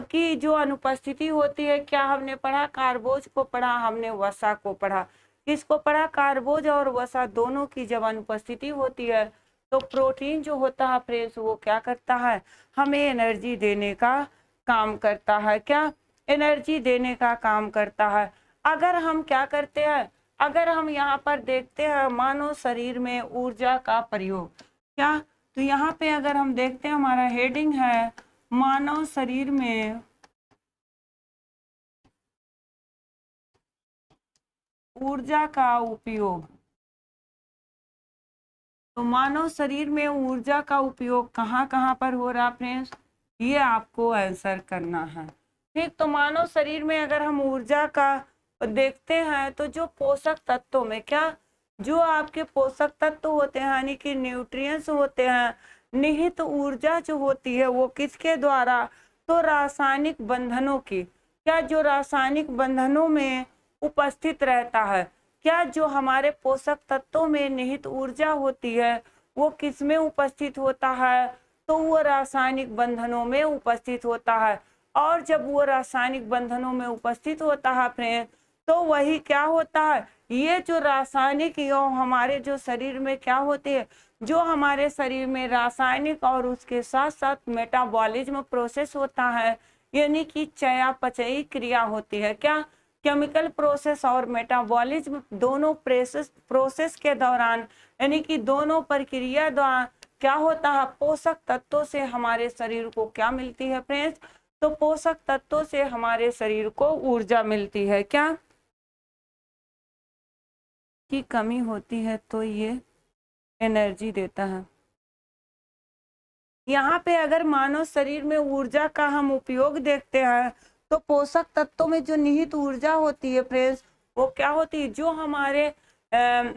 की जो अनुपस्थिति होती है, क्या हमने पढ़ा? कार्बोज को पढ़ा, हमने वसा को पढ़ा। किसको पढ़ा? कार्बोज और वसा दोनों की जब अनुपस्थिति होती है तो प्रोटीन जो होता है फ्रेंड्स वो क्या करता है? हमें एनर्जी देने का काम करता है। क्या? एनर्जी देने का काम करता है। अगर हम क्या करते हैं, अगर हम यहाँ पर देखते हैं मानव शरीर में ऊर्जा का प्रयोग, क्या? तो यहाँ पे अगर हम देखते हैं हमारा हेडिंग है मानव शरीर में ऊर्जा का उपयोग। तो मानव शरीर में ऊर्जा का उपयोग कहाँ कहाँ पर हो रहा फ्रेंड्स? ये आपको आंसर करना है। ठीक, तो मानव शरीर में अगर हम ऊर्जा का देखते हैं तो जो पोषक तत्वों में, क्या? जो आपके पोषक तत्व होते हैं यानी कि न्यूट्रिएंट्स होते हैं, निहित ऊर्जा जो होती है वो किसके द्वारा? तो रासायनिक बंधनों की। क्या? जो रासायनिक बंधनों में उपस्थित रहता है। क्या? जो हमारे पोषक तत्वों में निहित ऊर्जा होती है वो किस में उपस्थित होता है? तो वो रासायनिक बंधनों में उपस्थित होता है। और जब वो रासायनिक बंधनों में उपस्थित होता है फ्रेंड तो वही क्या होता है? ये जो रासायनिक यौन हमारे जो शरीर में क्या होते हैं, जो हमारे शरीर में रासायनिक और उसके साथ साथ मेटाबॉलिज्म प्रोसेस होता है, यानी कि चयापचयी क्रिया होती है। क्या? केमिकल प्रोसेस और मेटाबॉलिज्म दोनों प्रोसेस के दौरान यानी कि दोनों प्रक्रिया द्वारा क्या होता है? पोषक तत्वों से हमारे शरीर को क्या मिलती है फ्रेंड्स? तो पोषक तत्वों से हमारे शरीर को ऊर्जा मिलती है। क्या? की कमी होती है तो ये एनर्जी देता है। यहाँ पे अगर मानव शरीर में ऊर्जा का हम उपयोग देखते हैं तो पोषक तत्वों में जो निहित ऊर्जा होती है फ्रेंड्स वो क्या होती है? जो हमारे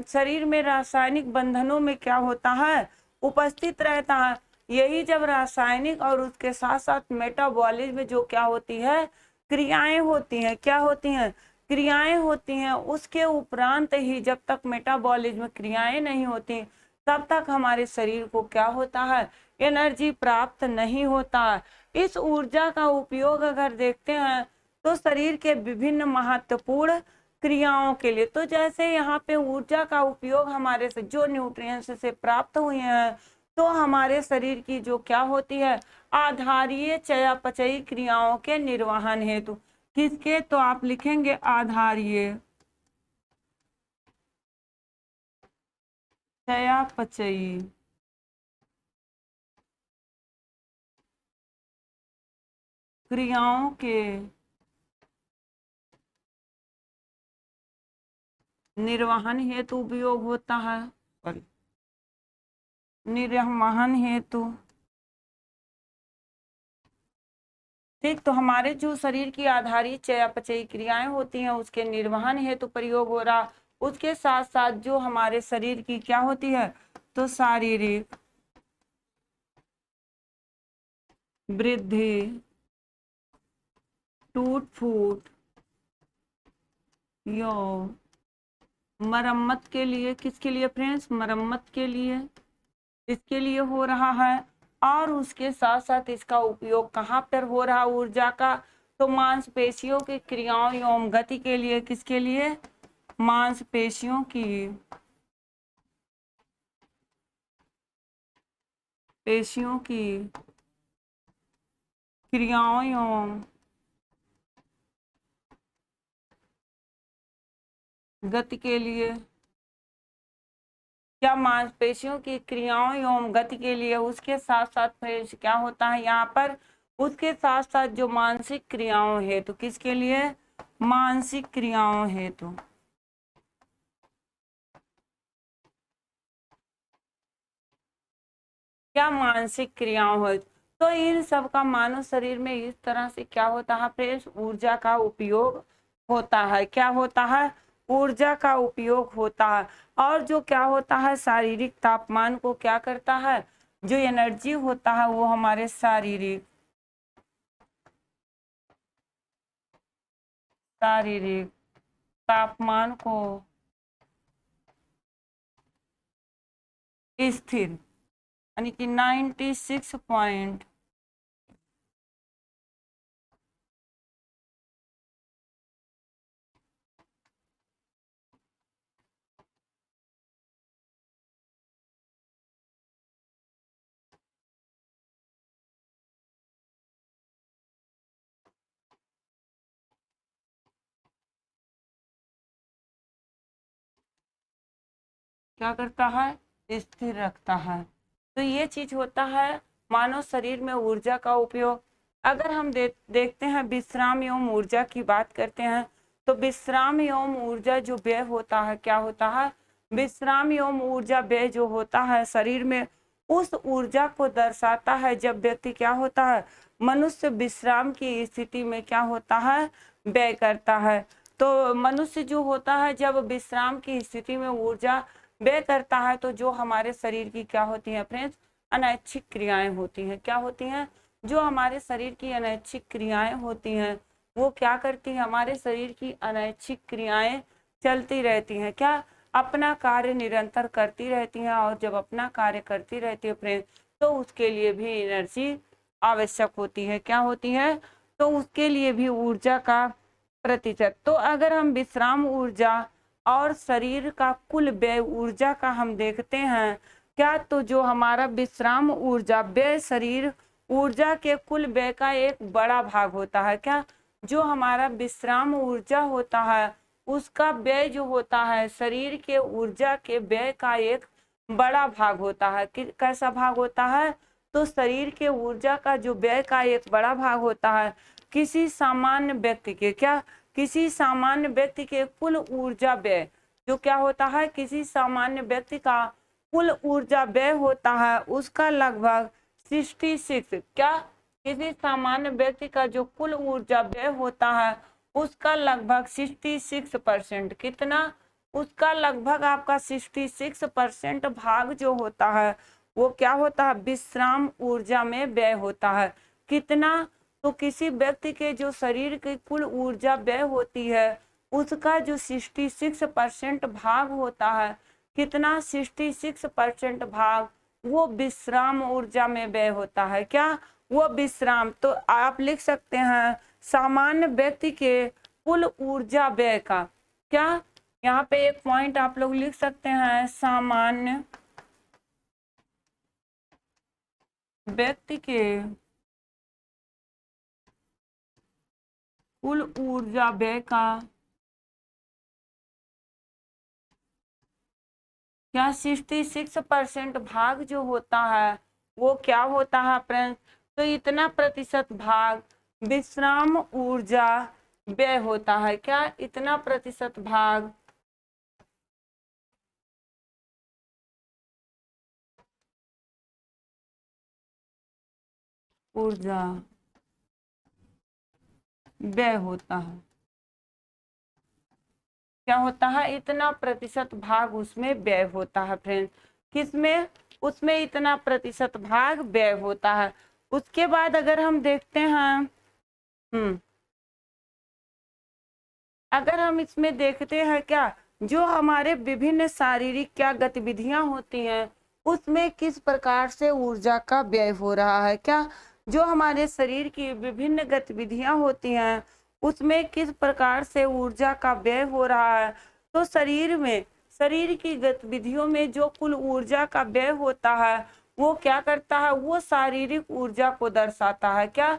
शरीर में रासायनिक बंधनों में क्या होता है? उपस्थित रहता है। यही जब रासायनिक और उसके साथ साथ मेटाबॉलिज्म में जो क्या होती है? क्रियाएं होती हैं। क्या होती हैं? क्रियाएं होती हैं। उसके उपरांत ही जब तक मेटाबॉलिज्म क्रियाएं नहीं होती तब तक हमारे शरीर को क्या होता है? एनर्जी प्राप्त नहीं होता। इस ऊर्जा का उपयोग अगर देखते हैं तो शरीर के विभिन्न महत्वपूर्ण क्रियाओं के लिए, तो जैसे यहाँ पे ऊर्जा का उपयोग हमारे से जो न्यूट्रिएंट्स से प्राप्त हुए हैं तो हमारे शरीर की जो क्या होती है? आधारीय चयापचयी क्रियाओं के निर्वहन हेतु। किसके? तो आप लिखेंगे आधारीय चयापचयी क्रियाओं के निर्वहन हेतु उपयोग होता है। निर्वहन हेतु। ठीक, तो हमारे जो शरीर की आधारी चयापचयी क्रियाएं होती हैं उसके निर्वहन हेतु प्रयोग हो रहा। उसके साथ साथ जो हमारे शरीर की क्या होती है? तो शारीरिक वृद्धि, टूट फूट यो मरम्मत के लिए, किसके लिए फ्रेंड्स? मरम्मत के लिए, इसके लिए हो रहा है। और उसके साथ साथ इसका उपयोग कहाँ पर हो रहा ऊर्जा का? तो मांसपेशियों की क्रियाओं एवं गति के लिए। किसके लिए? मांसपेशियों की पेशियों की क्रियाओं एवं गति के लिए। क्या? मांसपेशियों की क्रियाओं एवं गति के लिए। उसके साथ साथ फिर क्या होता है यहाँ पर? उसके साथ साथ जो मानसिक क्रियाओं है तो किसके लिए? मानसिक क्रियाओं हेतु। क्या मानसिक क्रियाओं है, तो इन सब का मानव शरीर में इस तरह से क्या होता है फ्रेंड्स, ऊर्जा का उपयोग होता है। क्या होता है, ऊर्जा का उपयोग होता है। और जो क्या होता है, शारीरिक तापमान को क्या करता है, जो एनर्जी होता है वो हमारे शारीरिक तापमान को स्थिर, यानी कि 96 पॉइंट क्या करता है, स्थिर रखता है। तो ये चीज होता है मानव शरीर में ऊर्जा का उपयोग। अगर हम देखते हैं विश्राम एवं ऊर्जा की बात करते हैं, तो विश्राम एवं ऊर्जा जो व्यय होता है, क्या होता है, विश्राम एवं ऊर्जा व्यय जो होता है शरीर में, उस ऊर्जा को दर्शाता है जब व्यक्ति क्या होता है, मनुष्य विश्राम की स्थिति में क्या होता है, व्यय करता है। तो मनुष्य जो होता है जब विश्राम की स्थिति में ऊर्जा व्यय करता है, तो जो हमारे शरीर की क्या होती है फ्रेंड्स, अनैच्छिक क्रियाएं होती हैं। क्या होती हैं, जो हमारे शरीर की अनैच्छिक क्रियाएं होती हैं, वो क्या करती है, हमारे शरीर की अनैच्छिक क्रियाएं चलती रहती हैं, क्या, अपना कार्य निरंतर करती रहती हैं। और जब अपना कार्य करती रहती है फ्रेंड्स, तो उसके लिए भी एनर्जी आवश्यक होती है। क्या होती है, तो उसके लिए भी ऊर्जा का प्रतिशत। तो अगर हम विश्राम ऊर्जा और शरीर का कुल व्यय ऊर्जा का हम देखते हैं क्या, तो जो हमारा विश्राम ऊर्जा व्यय शरीर ऊर्जा के कुल व्यय का एक बड़ा भाग होता है। क्या, जो हमारा विश्राम ऊर्जा होता है उसका व्यय जो होता है शरीर के ऊर्जा के व्यय का एक बड़ा भाग होता है। कैसा भाग होता है, तो शरीर के ऊर्जा का जो व्यय का एक बड़ा भाग होता है, किसी सामान्य व्यक्ति के क्या, किसी सामान्य व्यक्ति के कुल ऊर्जा व्यय जो क्या होता है, किसी सामान्य व्यक्ति का कुल ऊर्जा व्यय होता है उसका लगभग 66, क्या, किसी सामान्य व्यक्ति का जो कुल ऊर्जा व्यय होता है उसका लगभग 66%, कितना, उसका लगभग आपका 66% भाग जो होता है वो क्या होता है, विश्राम ऊर्जा में व्यय होता है। कितना, तो किसी व्यक्ति के जो शरीर की कुल ऊर्जा व्यय होती है उसका जो 66% भाग होता है, कितना, 66% भाग वो विश्राम ऊर्जा में व्यय होता है। क्या, वो विश्राम, तो आप लिख सकते हैं सामान्य व्यक्ति के कुल ऊर्जा व्यय का, क्या, यहाँ पे एक पॉइंट आप लोग लिख सकते हैं, सामान्य व्यक्ति के कुल ऊर्जा व्यय का क्या 66% भाग जो होता है वो क्या होता है फ्रेंड्स, तो इतना प्रतिशत भाग विश्राम ऊर्जा व्यय होता है। क्या, इतना प्रतिशत भाग ऊर्जा व्यय होता है। क्या होता है, इतना प्रतिशत भाग उसमें व्यय होता है फ्रेंड्स, किसमें, उसमें इतना प्रतिशत भाग व्यय होता है। उसके बाद अगर हम देखते हैं, अगर हम इसमें देखते हैं क्या, जो हमारे विभिन्न शारीरिक क्या गतिविधियां होती हैं उसमें किस प्रकार से ऊर्जा का व्यय हो रहा है। क्या, जो हमारे शरीर की विभिन्न गतिविधियां होती हैं उसमें किस प्रकार से ऊर्जा का व्यय हो रहा है, तो शरीर में, शरीर की गतिविधियों में जो कुल ऊर्जा का व्यय होता है वो क्या करता है, वो शारीरिक ऊर्जा को दर्शाता है। क्या,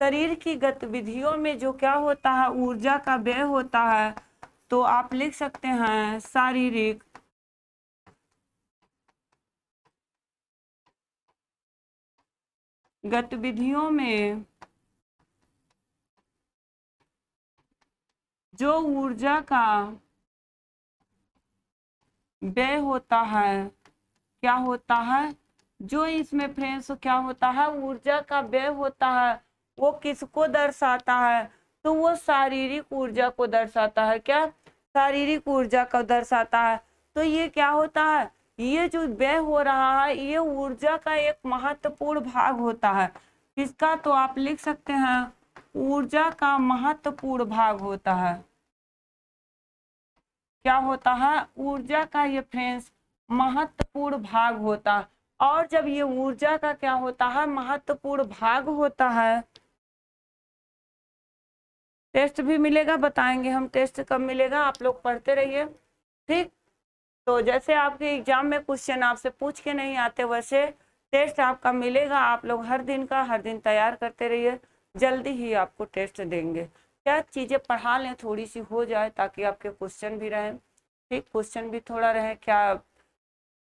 शरीर की गतिविधियों में जो क्या होता है ऊर्जा का व्यय होता है, तो आप लिख सकते हैं शारीरिक गतिविधियों में जो ऊर्जा का व्यय होता है, क्या होता है, जो इसमें फ्रेंड्स क्या होता है, ऊर्जा का व्यय होता है, वो किसको दर्शाता है, तो वो शारीरिक ऊर्जा को दर्शाता है। क्या, शारीरिक ऊर्जा को दर्शाता है। तो ये क्या होता है, ये जो व्यय हो रहा है ये ऊर्जा का एक महत्वपूर्ण भाग होता है। इसका तो आप लिख सकते हैं ऊर्जा का महत्वपूर्ण भाग होता है। क्या होता है, ऊर्जा का ये फ्रेंड्स महत्वपूर्ण भाग होता है। और जब ये ऊर्जा का क्या होता है, महत्वपूर्ण भाग होता है, टेस्ट भी मिलेगा, बताएंगे हम टेस्ट कब मिलेगा, आप लोग पढ़ते रहिए। ठीक, तो जैसे आपके एग्जाम में क्वेश्चन आपसे पूछ के नहीं आते वैसे टेस्ट आपका मिलेगा। आप लोग हर दिन का हर दिन तैयार करते रहिए, जल्दी ही आपको टेस्ट देंगे। क्या चीजें पढ़ा लें, थोड़ी सी हो जाए ताकि आपके क्वेश्चन भी रहें। ठीक, क्वेश्चन भी थोड़ा रहे, क्या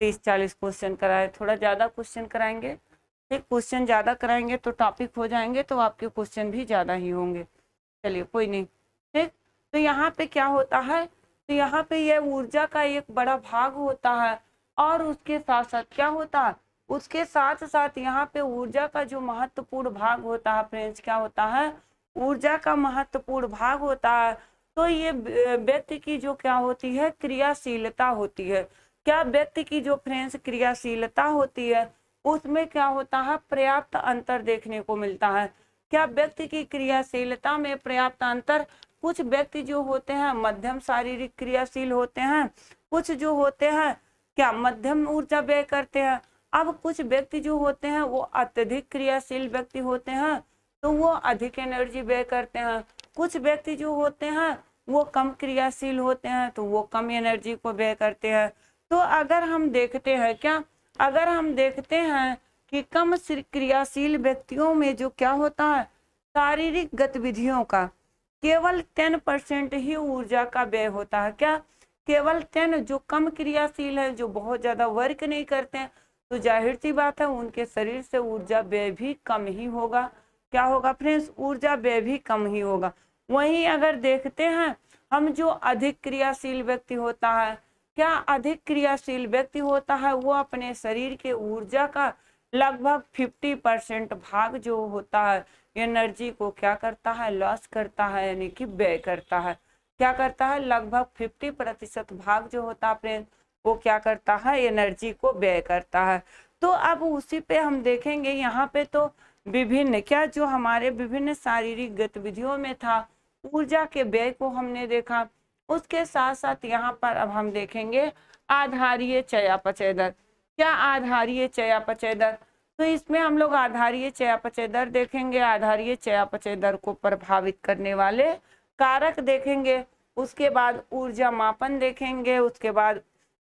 30-40 क्वेश्चन कराए, थोड़ा ज्यादा क्वेश्चन कराएंगे। ठीक, क्वेश्चन ज्यादा कराएंगे तो टॉपिक हो जाएंगे तो आपके क्वेश्चन भी ज्यादा ही होंगे। चलिए कोई नहीं। ठीक, तो यहाँ पे क्या होता है, तो यहाँ पे ये ऊर्जा का एक बड़ा भाग होता है। और उसके साथ साथ क्या होता है, उसके साथ साथ यहाँ पे ऊर्जा का जो महत्वपूर्ण भाग होता है फ्रेंड्स, क्या होता है, ऊर्जा का महत्वपूर्ण भाग होता है। तो ये व्यक्ति की जो क्या होती है, क्रियाशीलता होती है। क्या, व्यक्ति की जो फ्रेंड्स क्रियाशीलता होती है उसमें क्या होता है, पर्याप्त अंतर देखने को मिलता है। क्या, व्यक्ति की क्रियाशीलता में पर्याप्त अंतर, कुछ व्यक्ति जो होते हैं मध्यम शारीरिक क्रियाशील होते हैं, कुछ जो होते हैं क्या मध्यम ऊर्जा व्यय करते हैं। अब कुछ व्यक्ति जो होते हैं वो अत्यधिक क्रियाशील व्यक्ति होते हैं तो वो अधिक एनर्जी व्यय करते हैं। कुछ व्यक्ति जो होते हैं वो कम क्रियाशील होते हैं तो वो कम एनर्जी को व्यय करते हैं। तो अगर हम देखते हैं क्या, अगर हम देखते हैं कि कम क्रियाशील व्यक्तियों में जो क्या होता है, शारीरिक गतिविधियों का केवल 10% ही ऊर्जा का व्यय होता है। क्या, केवल 10, जो कम क्रियाशील है, जो बहुत ज्यादा वर्क नहीं करते हैं, तो जाहिर सी बात है उनके शरीर से ऊर्जा व्यय भी कम ही होगा। क्या होगा फ्रेंड्स, ऊर्जा व्यय भी कम ही होगा। वहीं अगर देखते हैं हम, जो अधिक क्रियाशील व्यक्ति होता है, क्या अधिक क्रियाशील व्यक्ति होता है वो अपने शरीर के ऊर्जा का लगभग 50% भाग जो होता है एनर्जी को क्या करता है, लॉस करता है, यानी कि व्यय करता है। क्या करता है, लगभग 50% भाग जो होता है फ्रेंड वो क्या करता है, एनर्जी को व्यय करता है। तो अब उसी पे हम देखेंगे यहाँ पे तो विभिन्न क्या, जो हमारे विभिन्न शारीरिक गतिविधियों में था ऊर्जा के व्यय को हमने देखा। उसके साथ साथ यहाँ पर अब हम देखेंगे आधारीय चयापचय दर। क्या, आधारीय चयापचय दर, तो इसमें हम लोग आधारीय चयापचय दर देखेंगे, आधारीय चयापचय दर को प्रभावित करने वाले कारक देखेंगे। उसके बाद ऊर्जा मापन देखेंगे, उसके बाद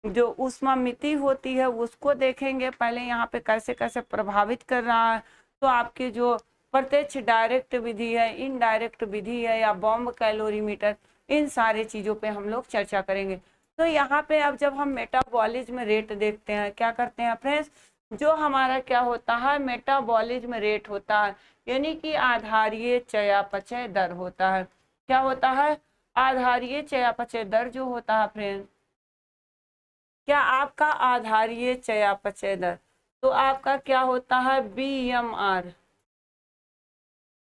जो ऊष्मामिति होती है उसको देखेंगे। पहले यहाँ पे कैसे कैसे प्रभावित कर रहा है, तो आपके जो प्रत्यक्ष डायरेक्ट विधि है, इनडायरेक्ट विधि है, या बॉम्ब कैलोरीमीटर, इन सारे चीजों पे हम लोग चर्चा करेंगे। तो यहाँ पे अब जब हम मेटाबॉलिज्म रेट देखते हैं, क्या करते हैं फ्रेंड्स, जो हमारा क्या होता है, मेटाबॉलिज्म रेट होता है, यानी कि आधारीय चयापचय दर होता है। क्या होता है, आधारीय चयापचय दर जो होता है फ्रेंड, क्या आपका आधारीय चयापचय दर, तो आपका क्या होता है, BMR।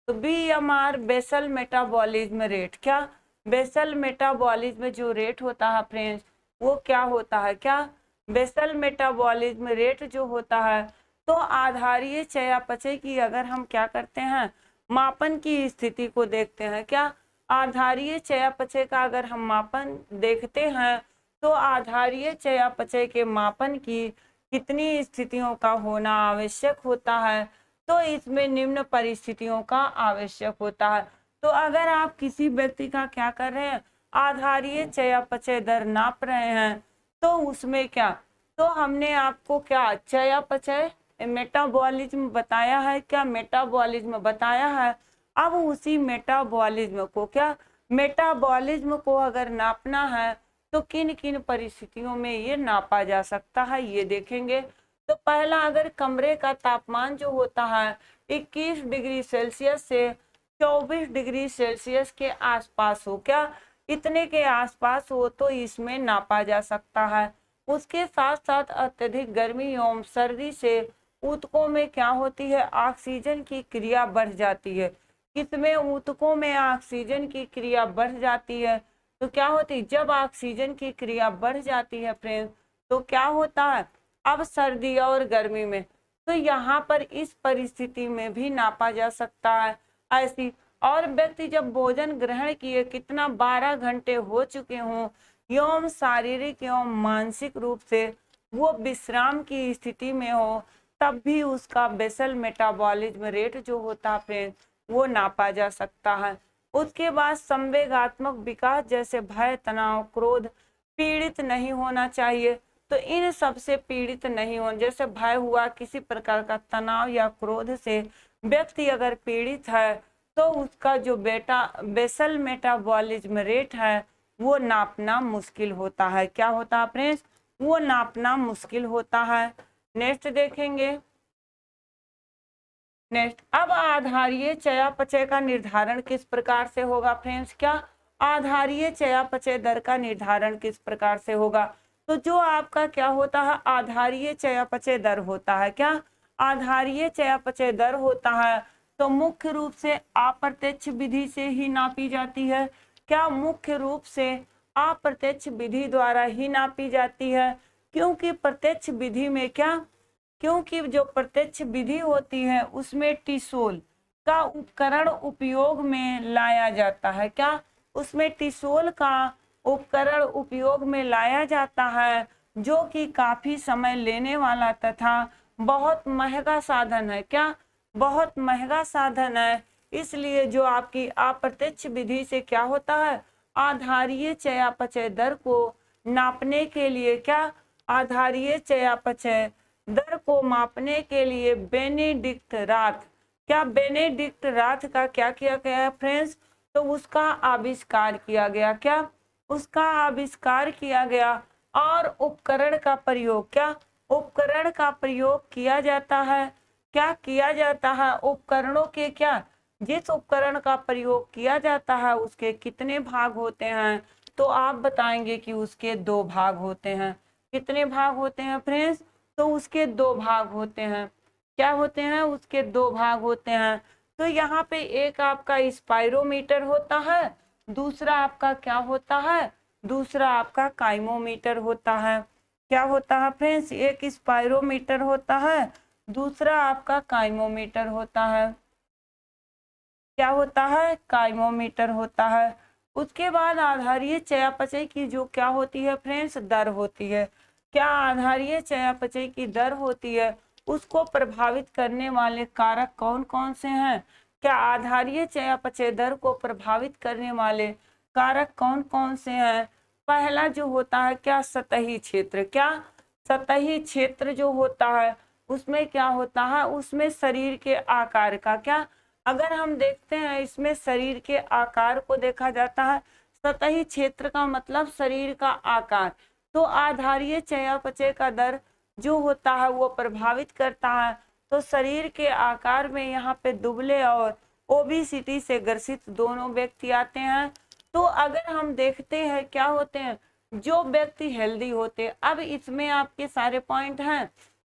तो BMR बेसल मेटाबॉलिज्म रेट, क्या, बेसल मेटाबॉलिज्म जो रेट होता है फ्रेंड्स वो क्या होता है, क्या, बेसल मेटाबॉलिज्म रेट जो होता है, तो आधारीय चयापचय की अगर हम क्या करते हैं, मापन की स्थिति को देखते हैं। क्या, आधारीय चयापचय का अगर हम मापन देखते हैं तो आधारीय चयापचय के मापन की कितनी स्थितियों का होना आवश्यक होता है, तो इसमें निम्न परिस्थितियों का आवश्यक होता है। तो अगर आप किसी व्यक्ति का क्या कर रहे हैं, आधारीय चयापचय दर नाप रहे हैं, तो उसमें क्या, तो हमने आपको क्या चयापचय मेटाबॉलिज्म बताया है, क्या मेटाबॉलिज्म बताया है। अब उसी मेटाबॉलिज्म को क्या, मेटाबॉलिज्म को अगर नापना है तो किन किन परिस्थितियों में ये नापा जा सकता है ये देखेंगे। तो पहला, अगर कमरे का तापमान जो होता है 21 डिग्री सेल्सियस से 24 डिग्री सेल्सियस के आसपास हो, क्या इतने के आसपास हो तो इसमें नापा जा सकता है। उसके साथ साथ अत्यधिक गर्मी एवं सर्दी से ऊतकों में क्या होती है, ऑक्सीजन की क्रिया बढ़ जाती है। किसमें, ऊतकों में ऑक्सीजन की क्रिया बढ़ जाती है। तो क्या होती है, जब ऑक्सीजन की क्रिया बढ़ जाती है फ्रेंड्स, तो क्या होता है, अब सर्दी और गर्मी में, तो यहाँ पर इस परिस्थिति में भी नापा जा सकता है ऐसी। और व्यक्ति जब भोजन ग्रहण किए कितना 12 घंटे हो चुके हों एवं शारीरिक एवं मानसिक रूप से वो विश्राम की स्थिति में हो, तब भी उसका बेसल मेटाबॉलिज्म रेट जो होता है वो नापा जा सकता है। उसके बाद संवेगात्मक विकास जैसे भय, तनाव, क्रोध पीड़ित नहीं होना चाहिए। तो इन सब से पीड़ित नहीं हो, जैसे भय हुआ, किसी प्रकार का तनाव या क्रोध से व्यक्ति अगर पीड़ित है तो उसका जो बेसल मेटाबॉलिज्म रेट है वो नापना मुश्किल होता है। क्या होता है फ्रेंड्स, वो नापना मुश्किल होता है। नेक्स्ट देखेंगे। नेक्स्ट, अब आधारीय चयापचय का निर्धारण किस प्रकार से होगा फ्रेंड्स, क्या आधारीय चयापचय दर का निर्धारण किस प्रकार से होगा। तो जो आपका क्या होता है, आधारीय चयापचय दर होता है, क्या आधारीय चयापचय दर होता है, तो मुख्य रूप से अप्रत्यक्ष विधि से ही नापी जाती है। क्या मुख्य रूप से अप्रत्यक्ष विधि द्वारा ही नापी जाती है, क्योंकि प्रत्यक्ष विधि में क्या, क्योंकि जो प्रत्यक्ष विधि होती है उसमें टिसोल का उपकरण उपयोग में लाया जाता है। क्या, उसमें टिसोल का उपकरण उपयोग में लाया जाता है, जो कि काफी समय लेने वाला तथा बहुत महंगा साधन है। क्या, बहुत महंगा साधन है। इसलिए जो आपकी अप्रत्यक्ष विधि से क्या होता है, आधारीय चयापचय दर को नापने के लिए, क्या आधारीय चयापचय दर को मापने के लिए बेनेडिक्ट राथ, क्या बेनेडिक्ट राथ का क्या किया गया फ्रेंड्स, तो उसका आविष्कार किया गया। क्या, उसका आविष्कार किया गया। और उपकरण का प्रयोग, क्या उपकरण का प्रयोग किया जाता है, क्या किया जाता है उपकरणों के, क्या जिस उपकरण का प्रयोग किया जाता है उसके कितने भाग होते हैं, तो आप बताएंगे कि उसके 2 भाग होते हैं। कितने भाग होते हैं फ्रेंड्स, तो उसके 2 भाग होते हैं। क्या होते हैं, उसके 2 भाग होते हैं। तो यहाँ पे एक आपका स्पाइरोमीटर होता है, दूसरा आपका क्या होता है, दूसरा आपका काइमोमीटर होता है। क्या होता है फ्रेंड्स, एक स्पाइरोमीटर होता है, दूसरा आपका काइमोमीटर होता है। क्या होता है, काइमोमीटर होता है। उसके बाद आधारीय चयापचय की जो क्या होती है फ्रेंड्स, दर होती है। क्या आधारीय चयापचय की दर होती है, उसको प्रभावित करने वाले कारक कौन कौन से हैं। क्या आधारीय चयापचय दर को प्रभावित करने वाले कारक कौन कौन से हैं। पहला जो होता है, क्या सतही क्षेत्र, क्या सतही क्षेत्र जो होता है उसमें क्या होता है, उसमें शरीर के आकार का, क्या अगर हम देखते हैं इसमें शरीर के आकार को देखा जाता है। सतही क्षेत्र का मतलब शरीर का आकार। तो आधारीय चयापचय का दर जो होता है वो प्रभावित करता है। तो शरीर के आकार में यहाँ पे दुबले और ओबेसिटी से ग्रसित दोनों व्यक्ति आते हैं। तो अगर हम देखते हैं क्या होते हैं, जो व्यक्ति हेल्दी होते हैं, अब इसमें आपके सारे पॉइंट हैं।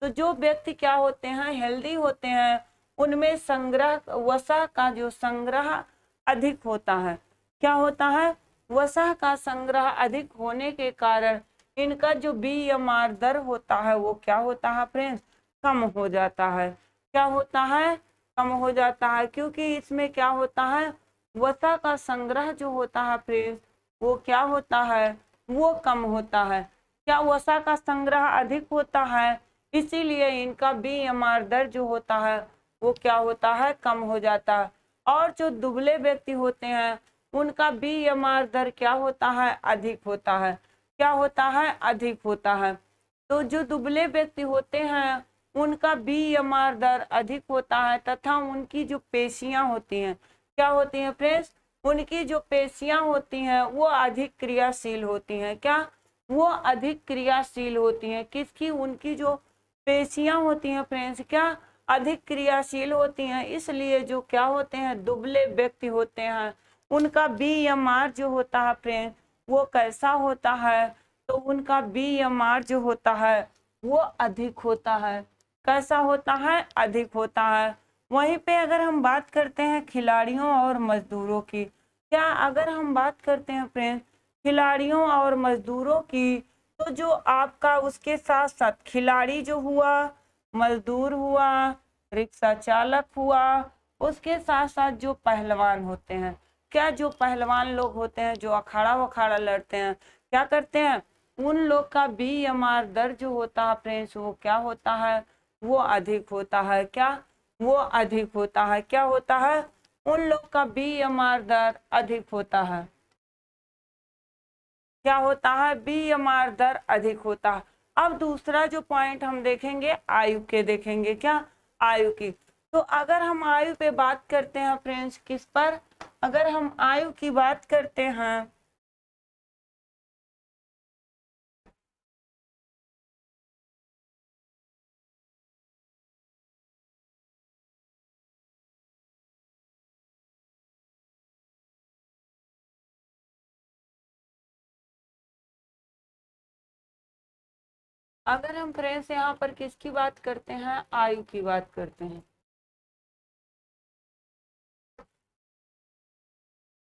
तो जो व्यक्ति क्या होते हैं, हेल्दी होते हैं, उनमें संग्रह, वसा का जो संग्रह अधिक होता है। क्या होता है, वसा का संग्रह अधिक होने के कारण इनका जो बीएमआर दर होता है वो क्या होता है फ्रेंड्स, कम हो जाता है। क्या होता है, कम हो जाता है, क्योंकि इसमें क्या होता है, वसा का संग्रह जो होता है फ्रेंड्स वो क्या होता है, वो कम होता है। क्या वसा का संग्रह अधिक होता है, इसीलिए इनका बीएमआर दर जो होता है वो क्या होता है, कम हो जाता है। और जो दुबले व्यक्ति होते हैं उनका बीएमआर दर क्या होता है, अधिक होता है। क्या होता है, अधिक होता है। तो जो दुबले व्यक्ति होते हैं उनका बीएमआर दर अधिक होता है तथा उनकी जो पेशियां होती हैं, क्या होती हैं फ्रेंड्स, उनकी जो पेशियां होती हैं वो अधिक क्रियाशील होती हैं। क्या, वो अधिक क्रियाशील होती हैं, किसकी, उनकी जो पेशियां होती हैं फ्रेंड्स क्या अधिक क्रियाशील होती हैं। इसलिए जो क्या होते हैं, दुबले व्यक्ति होते हैं उनका BMR जो होता है फ्रेंड्स वो कैसा होता है, तो उनका BMR जो होता है वो अधिक होता है। कैसा होता है, अधिक होता है। वहीं पे अगर हम बात करते हैं खिलाड़ियों और मजदूरों की, क्या अगर हम बात करते हैं फ्रेंड्स खिलाड़ियों और मजदूरों की, तो जो आपका उसके साथ साथ खिलाड़ी जो हुआ, मजदूर हुआ, रिक्शा चालक हुआ, उसके साथ साथ जो पहलवान होते हैं, क्या जो पहलवान लोग होते हैं जो अखाड़ा वखाड़ा लड़ते हैं, क्या करते हैं, उन लोग का BMR दर जो होता है फ्रेंड्स वो क्या होता है, वो अधिक होता है। क्या, वो अधिक होता है। क्या होता है, उन लोग का BMR दर अधिक होता है। क्या होता है, BMR दर अधिक होता है। अब दूसरा जो पॉइंट हम देखेंगे आयु के देखेंगे, क्या, आयु की। तो अगर हम आयु पे बात करते हैं फ्रेंड्स, किस पर, अगर हम आयु की बात करते हैं, अगर हम फ्रेंड्स यहाँ पर किसकी बात करते हैं, आयु की बात करते हैं,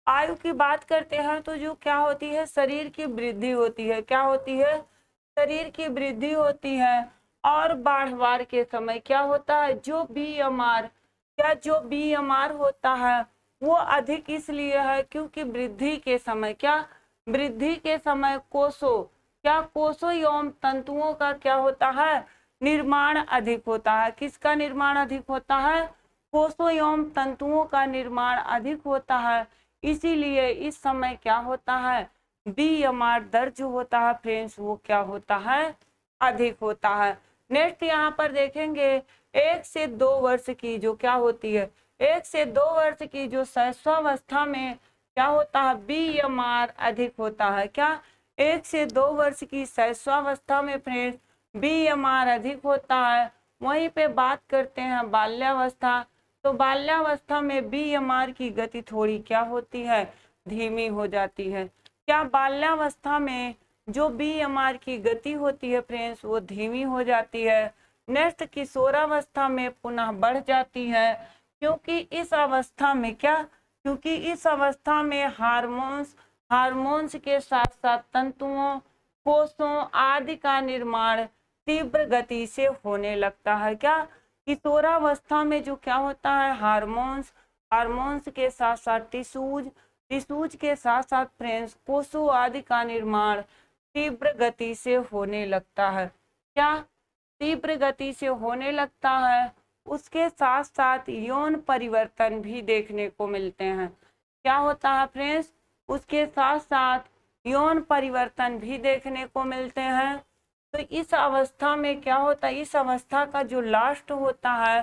आयु की बात करते हैं, तो जो क्या होती है, शरीर की वृद्धि होती है। क्या होती है, शरीर की वृद्धि होती है। और बाढ़वार के समय क्या होता है, जो BMR, क्या जो BMR होता है वो अधिक इसलिए है क्योंकि वृद्धि के समय, क्या, वृद्धि के समय कोषों, क्या, कोषों एवं तंतुओं का क्या होता है, निर्माण अधिक होता है। किसका निर्माण अधिक होता है, कोषों एवं तंतुओं का निर्माण अधिक होता है। इसीलिए इस समय क्या होता है, BMR दर जो होता है फ्रेंड्स वो क्या होता है, अधिक होता है। नेक्स्ट यहाँ पर देखेंगे 1 से 2 वर्ष की जो क्या होती है, 1 से 2 वर्ष की जो शैशवावस्था में क्या होता है, BMR अधिक होता है। क्या, 1 से 2 वर्ष की शैशवावस्था में फ्रेंड्स BMR अधिक होता है। वहीं पे बात करते हैं बाल्यावस्था, तो बाल्यावस्था में BMR की गति थोड़ी क्या होती है, धीमी हो जाती है। क्या बाल्यावस्था में जो BMR की गति होती है फ्रेंड्स वो धीमी हो जाती है। नेक्स्ट किशोरावस्था में पुनः बढ़ जाती है, क्योंकि इस अवस्था में क्या, क्योंकि इस अवस्था में हार्मोन्स के साथ साथ तंतुओं, कोषों आदि का निर्माण तीव्र गति से होने लगता है। क्या, किशोरावस्था में जो क्या होता है, हार्मोन्स के साथ साथ टिश्यूज के साथ साथ फ्रेंड्स कोषों आदि का निर्माण तीव्र गति से होने लगता है। क्या, तीव्र गति से होने लगता है। उसके साथ साथ यौन परिवर्तन भी देखने को मिलते हैं। क्या होता है फ्रेंड्स, उसके साथ साथ यौन परिवर्तन भी देखने को मिलते हैं। तो इस अवस्था में क्या होता है, इस अवस्था का जो लास्ट होता है,